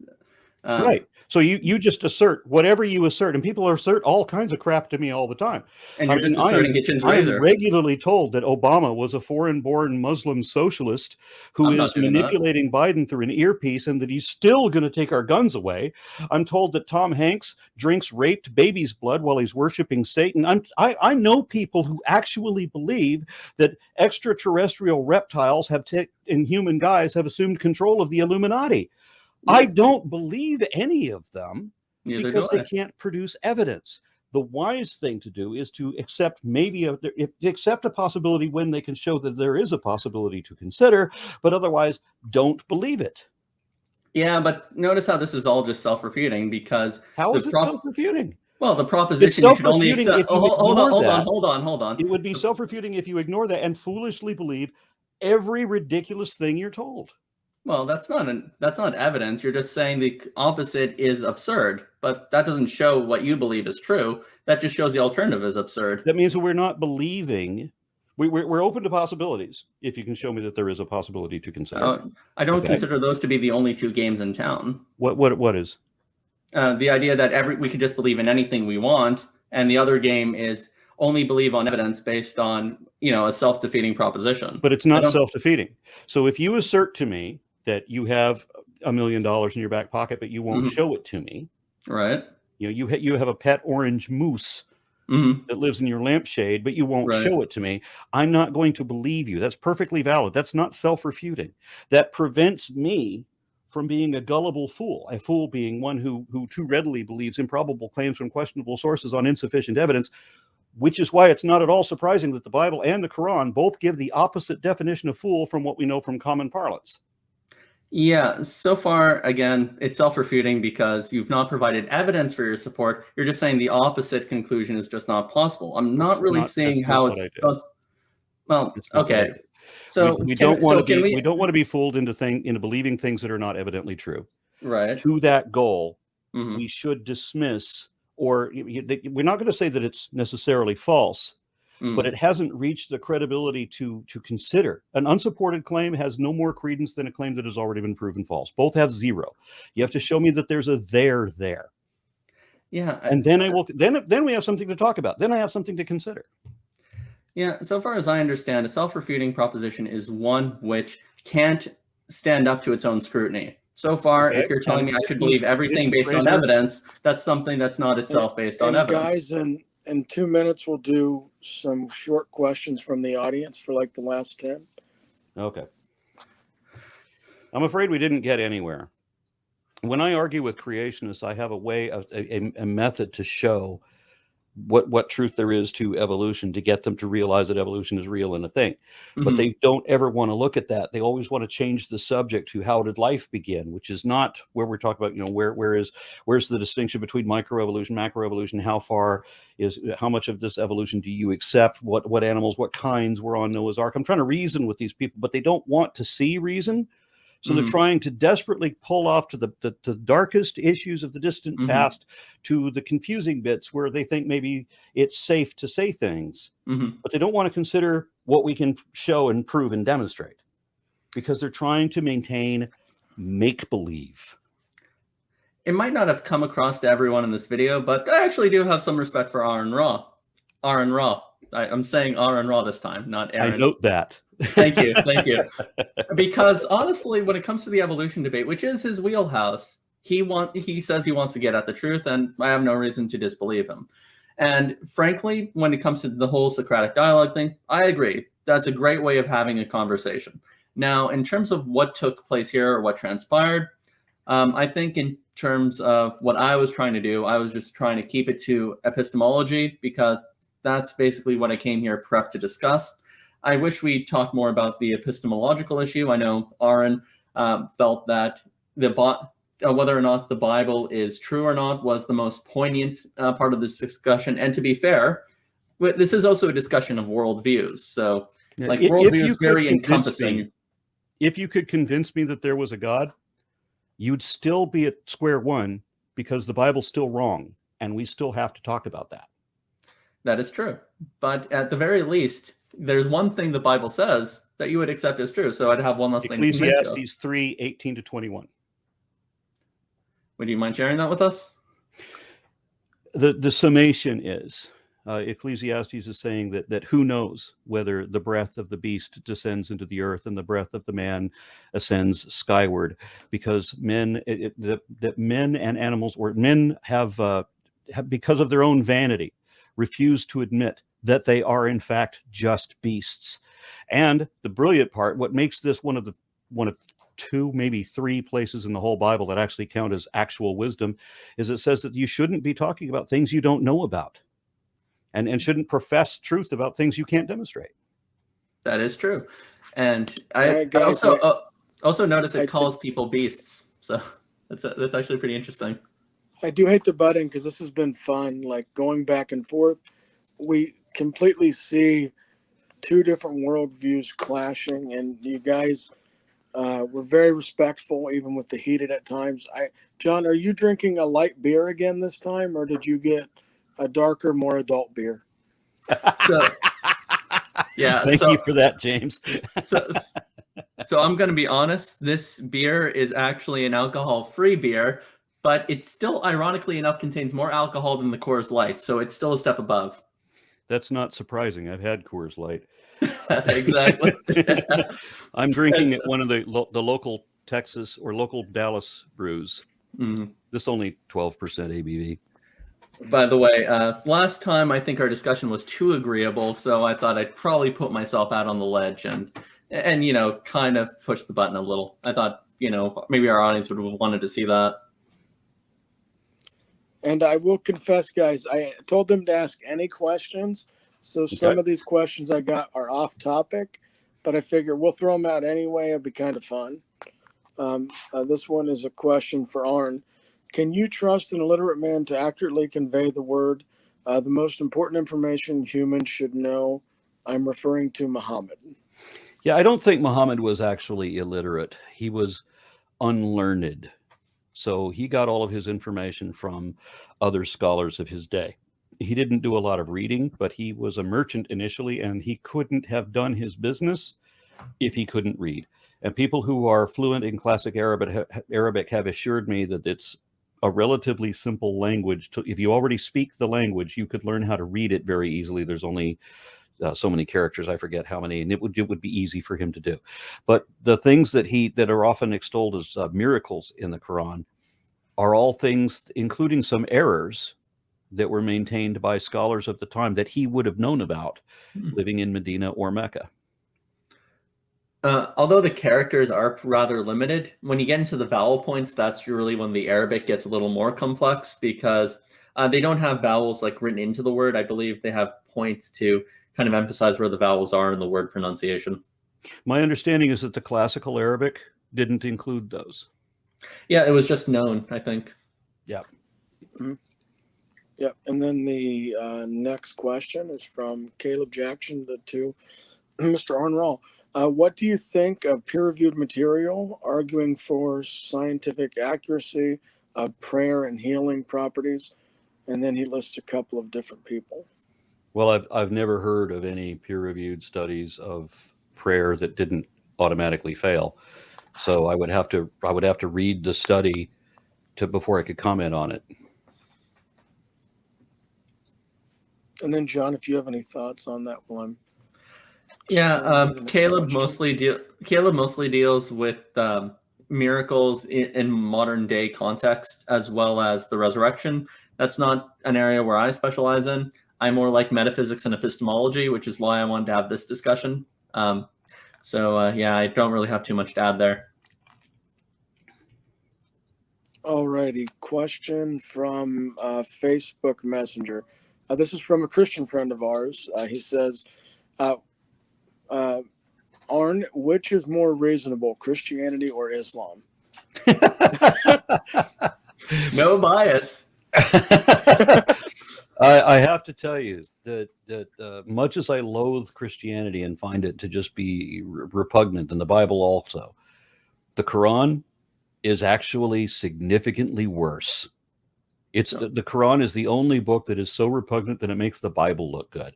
right. So you just assert whatever you assert, and people assert all kinds of crap to me all the time. And you're just asserting Hitchens' razor. I'm regularly told that Obama was a foreign-born Muslim socialist who is manipulating Biden through an earpiece, and that he's still going to take our guns away. I'm told that Tom Hanks drinks raped baby's blood while he's worshiping Satan. I know people who actually believe that extraterrestrial reptiles and human guys have assumed control of the Illuminati. I don't believe any of them because they can't produce evidence. The wise thing to do is to accept accept a possibility when they can show that there is a possibility to consider, but otherwise don't believe it. Yeah, but notice how this is all just self-refuting, because how is it self-refuting? Well, the proposition you should only accept. Hold on. It would be self-refuting if you ignore that and foolishly believe every ridiculous thing you're told. Well, that's not evidence. You're just saying the opposite is absurd, but that doesn't show what you believe is true. That just shows the alternative is absurd. That means that we're not believing. We're open to possibilities if you can show me that there is a possibility to consider. I don't consider those to be the only two games in town. What is? The idea that we could just believe in anything we want, and the other game is only believe on evidence based on a self-defeating proposition. But it's not self-defeating. So if you assert to me that you have $1 million in your back pocket, but you won't show it to me. Right. You have a pet orange moose that lives in your lampshade, but you won't show it to me. I'm not going to believe you. That's perfectly valid. That's not self-refuting. That prevents me from being a gullible fool. A fool being one who too readily believes improbable claims from questionable sources on insufficient evidence, which is why it's not at all surprising that the Bible and the Quran both give the opposite definition of fool from what we know from common parlance. Yeah, so far, again, it's self-refuting because you've not provided evidence for your support. You're just saying the opposite conclusion is just not possible. I'm not really seeing how it's... Well, okay. So we don't want to be fooled into believing things that are not evidently true. Right. To that goal, we should dismiss, or we're not going to say that it's necessarily false, but it hasn't reached the credibility to consider. An unsupported claim has no more credence than a claim that has already been proven false. Both have zero. You have to show me that there's a there. Yeah. And then then we have something to talk about. Then I have something to consider. Yeah, so far as I understand, a self-refuting proposition is one which can't stand up to its own scrutiny. So far, if you're telling me I should believe everything based on evidence, that's something that's not itself based on evidence. Guys, in 2 minutes, we'll do some short questions from the audience for like the last 10. Okay. I'm afraid we didn't get anywhere. When I argue with creationists, I have a way of a method to show what truth there is to evolution, to get them to realize that evolution is real and a thing. But they don't ever want to look at that. They always want to change the subject to how did life begin, which is not where we're talking about, where's the distinction between microevolution, macroevolution, how much of this evolution do you accept, what animals, what kinds were on Noah's Ark. I'm trying to reason with these people, but they don't want to see reason. So they're trying to desperately pull off to the darkest issues of the distant past, to the confusing bits where they think maybe it's safe to say things, but they don't want to consider what we can show and prove and demonstrate, because they're trying to maintain make-believe. It might not have come across to everyone in this video, but I actually do have some respect for Aron and I. I'm saying Aron and I this time, not Aaron. I note that. Thank you. Because honestly, when it comes to the evolution debate, which is his wheelhouse, he says he wants to get at the truth, and I have no reason to disbelieve him. And frankly, when it comes to the whole Socratic dialogue thing, I agree. That's a great way of having a conversation. Now, in terms of what took place here or what transpired, I think in terms of what I was trying to do, I was just trying to keep it to epistemology because that's basically what I came here prepped to discuss. I wish we talked more about the epistemological issue. I know Aron felt that whether or not the Bible is true or not was the most poignant part of this discussion. And to be fair, this is also a discussion of worldviews. So, like, worldview is very encompassing. If you could convince me that there was a God, you'd still be at square one because the Bible's still wrong, and we still have to talk about that. That is true. But at the very least, there's one thing the Bible says that you would accept as true. So I'd have one last thing. Ecclesiastes 3:18-21. Would you mind sharing that with us? The summation is, Ecclesiastes is saying that who knows whether the breath of the beast descends into the earth and the breath of the man ascends skyward, because men and animals, or men have because of their own vanity, refused to admit that they are in fact just beasts. And the brilliant part, what makes this one of two, maybe three places in the whole Bible that actually count as actual wisdom, is it says that you shouldn't be talking about things you don't know about, and shouldn't profess truth about things you can't demonstrate. That is true. And I also notice it calls people beasts. So that's actually pretty interesting. I do hate the button because this has been fun, like going back and forth. We completely see two different worldviews clashing, and you guys were very respectful, even with the heated at times. John, are you drinking a light beer again this time, or did you get a darker, more adult beer? Yeah. Thank you for that, James. So I'm going to be honest. This beer is actually an alcohol-free beer, but it still, ironically enough, contains more alcohol than the Coors Light. So it's still a step above. That's not surprising. I've had Coors Light. Exactly. I'm drinking at one of the local Texas or local Dallas brews. Mm-hmm. This is only 12% ABV. By the way, last time I think our discussion was too agreeable, so I thought I'd probably put myself out on the ledge and kind of push the button a little. I thought, maybe our audience would have wanted to see that. And I will confess, guys, I told them to ask any questions. So some of these questions I got are off topic, but I figure we'll throw them out anyway. It'd be kind of fun. This one is a question for Aron. Can you trust an illiterate man to accurately convey the word, the most important information humans should know? I'm referring to Muhammad. Yeah, I don't think Muhammad was actually illiterate. He was unlearned. So he got all of his information from other scholars of his day. He didn't do a lot of reading, but he was a merchant initially, and he couldn't have done his business if he couldn't read. And people who are fluent in classic Arabic have assured me that it's a relatively simple language. If you already speak the language, you could learn how to read it very easily. There's only so many characters, I forget how many, and it would be easy for him to do. But the things that are often extolled as miracles in the Quran are all things, including some errors that were maintained by scholars of the time that he would have known about living in Medina or Mecca. Although the characters are rather limited, when you get into the vowel points, that's really when the Arabic gets a little more complex, because they don't have vowels like written into the word. I believe they have points to kind of emphasize where the vowels are in the word pronunciation. My understanding is that the classical Arabic didn't include those. Yeah, it was just known, I think. Yeah. Mm-hmm. Yep. And then the next question is from Caleb Jackson to Mr. Arnrall. What do you think of peer-reviewed material arguing for scientific accuracy of prayer and healing properties? And then he lists a couple of different people. Well, I've never heard of any peer-reviewed studies of prayer that didn't automatically fail. So I would have to read the study before I could comment on it. And then, John, if you have any thoughts on that one. Yeah, Caleb mostly deals with miracles in modern day context, as well as the resurrection. That's not an area where I specialize in. I more like metaphysics and epistemology, which is why I wanted to have this discussion. Yeah, I don't really have too much to add there. Alrighty, question from Facebook Messenger. This is from a Christian friend of ours. He says, Arn, which is more reasonable, Christianity or Islam? No bias. I have to tell you that much as I loathe Christianity and find it to just be repugnant, and the Bible also, the Quran is actually significantly worse. It's the Quran is the only book that is so repugnant that it makes the Bible look good.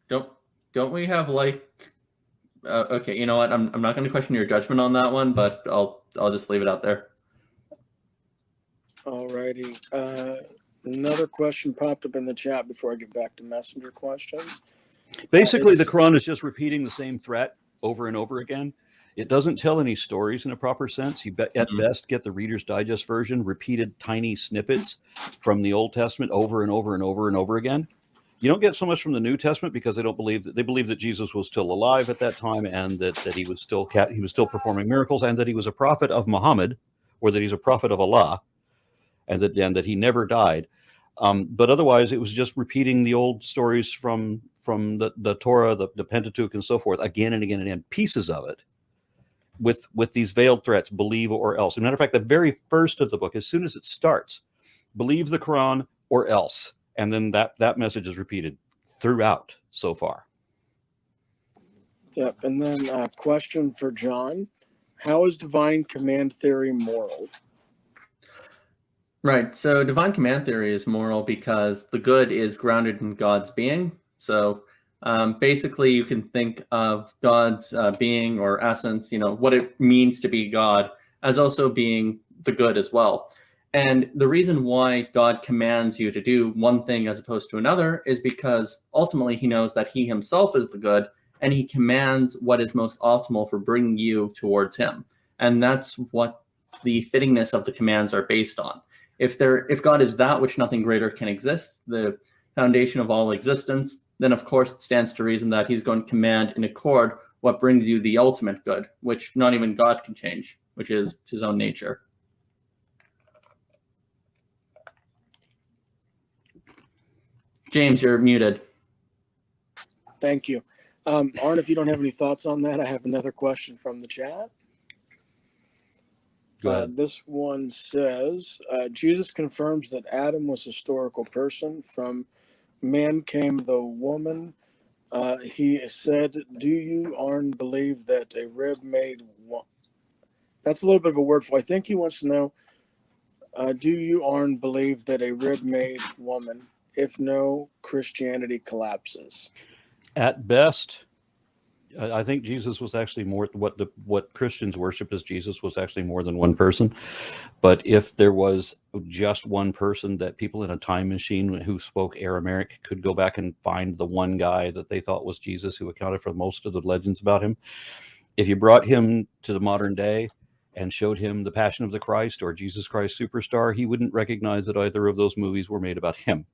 Don't we have okay, you know what? I'm not going to question your judgment on that one, but I'll just leave it out there. Alrighty. Another question popped up in the chat before I get back to messenger questions. Basically, the Quran is just repeating the same threat over and over again. It doesn't tell any stories in a proper sense. You at best get the Reader's Digest version, repeated tiny snippets from the Old Testament over and over and over and over again. You don't get so much from the New Testament because they believe that Jesus was still alive at that time, and that he was still performing miracles, and that he was a prophet of Muhammad, or that he's a prophet of Allah, and that he never died. But otherwise, it was just repeating the old stories from the Torah, the Pentateuch, and so forth, again and again and again, pieces of it, with these veiled threats: believe or else. As a matter of fact, the very first of the book, as soon as it starts, believe the Quran or else, and then that message is repeated throughout so far. Yep. And then a question for John: how is divine command theory moral? Right. So divine command theory is moral because the good is grounded in God's being. So basically, you can think of God's being or essence, what it means to be God, as also being the good as well. And the reason why God commands you to do one thing as opposed to another is because ultimately he knows that he himself is the good, and he commands what is most optimal for bringing you towards him. And that's what the fittingness of the commands are based on. If God is that which nothing greater can exist, the foundation of all existence, then of course it stands to reason that he's going to command in accord what brings you the ultimate good, which not even God can change, which is his own nature. James, you're muted. Thank you. Arn, if you don't have any thoughts on that, I have another question from the chat. Go ahead. This one says, Jesus confirms that Adam was a historical person. From man came the woman. He said, do you, Arn, believe that a rib made one? That's a little bit of a wordful. I think he wants to know, do you, Arn, believe that a rib made woman? If no, Christianity collapses. At best, I think Jesus was actually more what Christians worship as Jesus was actually more than one person. But if there was just one person, that people in a time machine who spoke Aramaic could go back and find the one guy that they thought was Jesus, who accounted for most of the legends about him. If you brought him to the modern day and showed him The Passion of the Christ or Jesus Christ Superstar, he wouldn't recognize that either of those movies were made about him.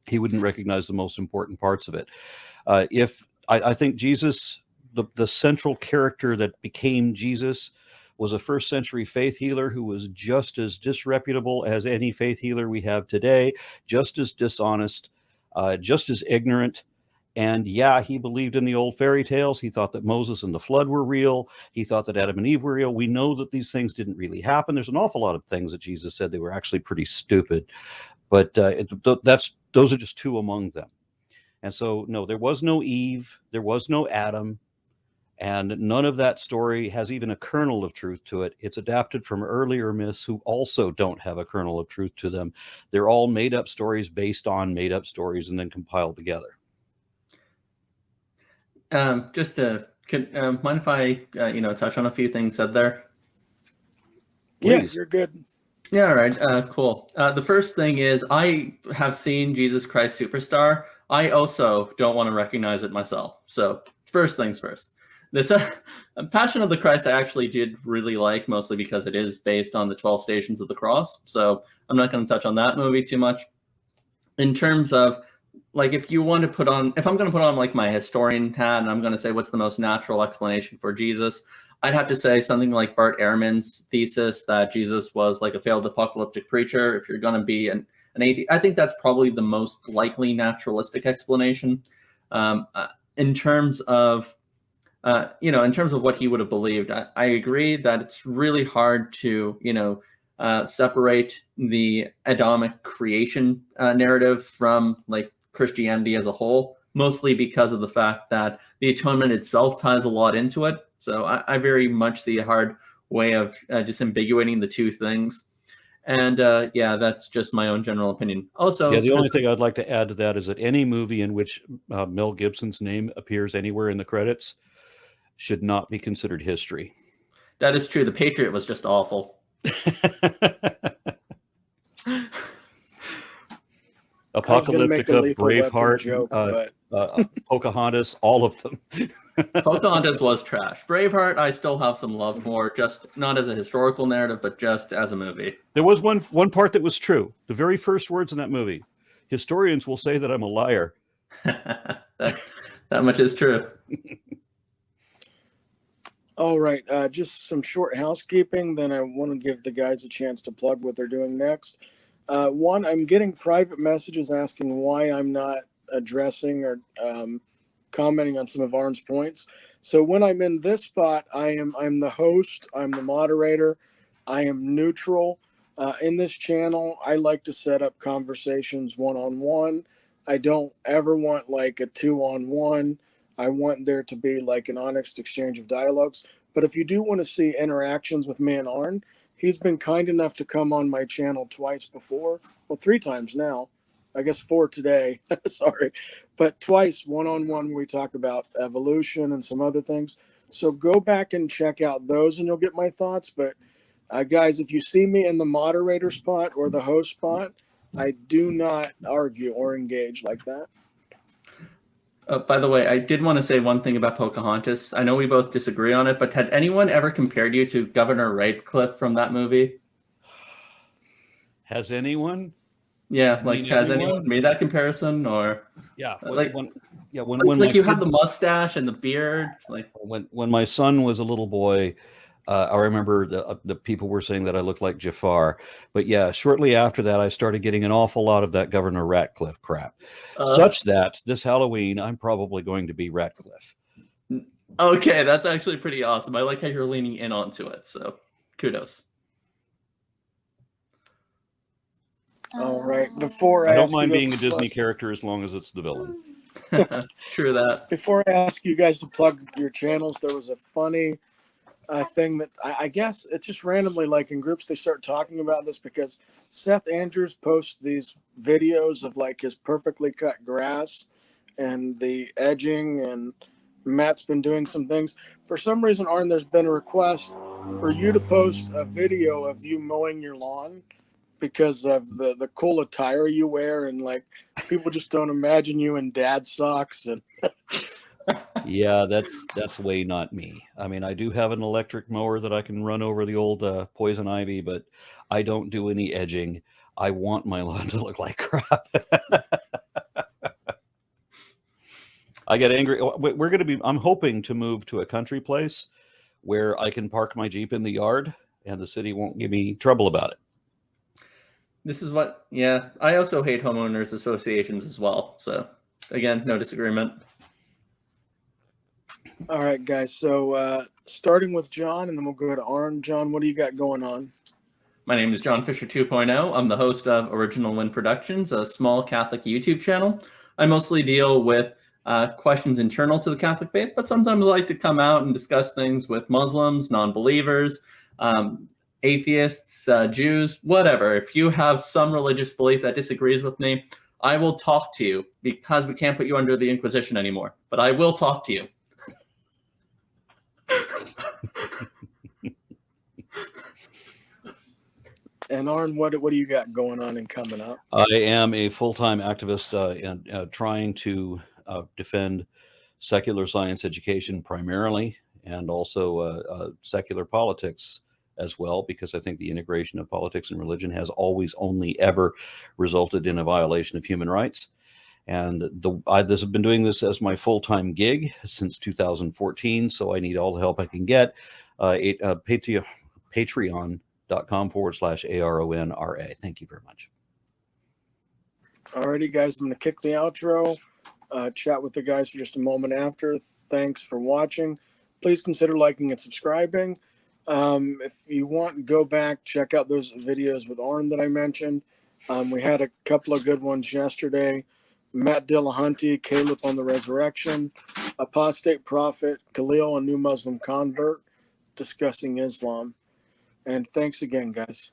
He wouldn't recognize the most important parts of it. I think Jesus, the central character that became Jesus, was a first century faith healer who was just as disreputable as any faith healer we have today, just as dishonest, just as ignorant. And yeah, he believed in the old fairy tales. He thought that Moses and the flood were real. He thought that Adam and Eve were real. We know that these things didn't really happen. There's an awful lot of things that Jesus said they were actually pretty stupid. But those are just two among them. And so, no, there was no Eve, there was no Adam, and none of that story has even a kernel of truth to it. It's adapted from earlier myths who also don't have a kernel of truth to them. They're all made up stories based on made up stories and then compiled together. Mind if I touch on a few things said there? Yeah, Please. you're good. Yeah, all right, cool. The first thing is, I have seen Jesus Christ Superstar. I also don't want to recognize it myself. So first things first. This Passion of the Christ I actually did really like, mostly because it is based on the 12 Stations of the Cross. So I'm not going to touch on that movie too much. In terms of, like, if I'm going to put on like my historian hat and I'm going to say what's the most natural explanation for Jesus, I'd have to say something like Bart Ehrman's thesis that Jesus was like a failed apocalyptic preacher. If you're going to be an atheist, I think that's probably the most likely naturalistic explanation. In terms of in terms of what he would have believed, I agree that it's really hard to, separate the Adamic creation narrative from like Christianity as a whole, mostly because of the fact that the atonement itself ties a lot into it. So I very much see a hard way of disambiguating the two things. And that's just my own general opinion. Also, the only thing I'd like to add to that is that any movie in which Mel Gibson's name appears anywhere in the credits should not be considered history. That is true. The Patriot was just awful. Apocalyptica, Braveheart, Pocahontas, all of them. Pocahontas was trash. Braveheart, I still have some love for, just not as a historical narrative, but just as a movie. There was one part that was true. The very first words in that movie. Historians will say that I'm a liar. that much is true. All right, just some short housekeeping. Then I want to give the guys a chance to plug what they're doing next. One, I'm getting private messages asking why I'm not addressing or commenting on some of Aron's points. So when I'm in this spot, I'm the host, I'm the moderator, I am neutral. In this channel, I like to set up conversations one-on-one. I don't ever want like a two-on-one. I want there to be like an honest exchange of dialogues. But if you do want to see interactions with me and Aron, he's been kind enough to come on my channel twice before. Well, 3 times now. I guess 4 today. Sorry. But twice, one-on-one, we talk about evolution and some other things. So go back and check out those and you'll get my thoughts. But guys, if you see me in the moderator spot or the host spot, I do not argue or engage like that. By the way, I did want to say one thing about Pocahontas. I know we both disagree on it, but had anyone ever compared you to Governor Radcliffe from that movie? Has anyone? Yeah, like has anyone made that comparison? Or yeah, when you have the mustache and the beard, like when my son was a little boy. I remember the people were saying that I looked like Jafar, but yeah, shortly after that, I started getting an awful lot of that Governor Ratcliffe crap, such that this Halloween, I'm probably going to be Ratcliffe. Okay, that's actually pretty awesome. I like how you're leaning in onto it, so kudos. All right, before I don't mind being a Disney character as long as it's the villain. True that. Before I ask you guys to plug your channels, there was a funny thing that I guess it's just randomly, like in groups, they start talking about this because Seth Andrews posts these videos of like his perfectly cut grass and the edging, and Matt's been doing some things. For some reason, Aron, there's been a request for you to post a video of you mowing your lawn because of the cool attire you wear, and like people just don't imagine you in dad socks and Yeah, that's way not me. I mean, I do have an electric mower that I can run over the old poison ivy, but I don't do any edging. I want my lawn to look like crap. I get angry. I'm hoping to move to a country place where I can park my Jeep in the yard and the city won't give me trouble about it. This is what, I also hate homeowners associations as well. So again, no disagreement. All right, guys. So starting with John, and then we'll go to Aron. John, what do you got going on? My name is John Fisher 2.0. I'm the host of Original Win Productions, a small Catholic YouTube channel. I mostly deal with questions internal to the Catholic faith, but sometimes I like to come out and discuss things with Muslims, non-believers, atheists, Jews, whatever. If you have some religious belief that disagrees with me, I will talk to you, because we can't put you under the Inquisition anymore, but I will talk to you. And Aron, what do you got going on and coming up? I am a full-time activist and trying to defend secular science education primarily, and also secular politics as well, because I think the integration of politics and religion has always only ever resulted in a violation of human rights. And I've been doing this as my full-time gig since 2014, so I need all the help I can get. Patreon.com/ARONRA. Thank you very much. Alrighty, guys, I'm going to kick the outro. Chat with the guys for just a moment after. Thanks for watching. Please consider liking and subscribing. If you want, go back, check out those videos with Aron that I mentioned. We had a couple of good ones yesterday. Matt Dillahunty, Caleb on the Resurrection, Apostate Prophet, Khalil, a new Muslim convert, discussing Islam. And thanks again, guys.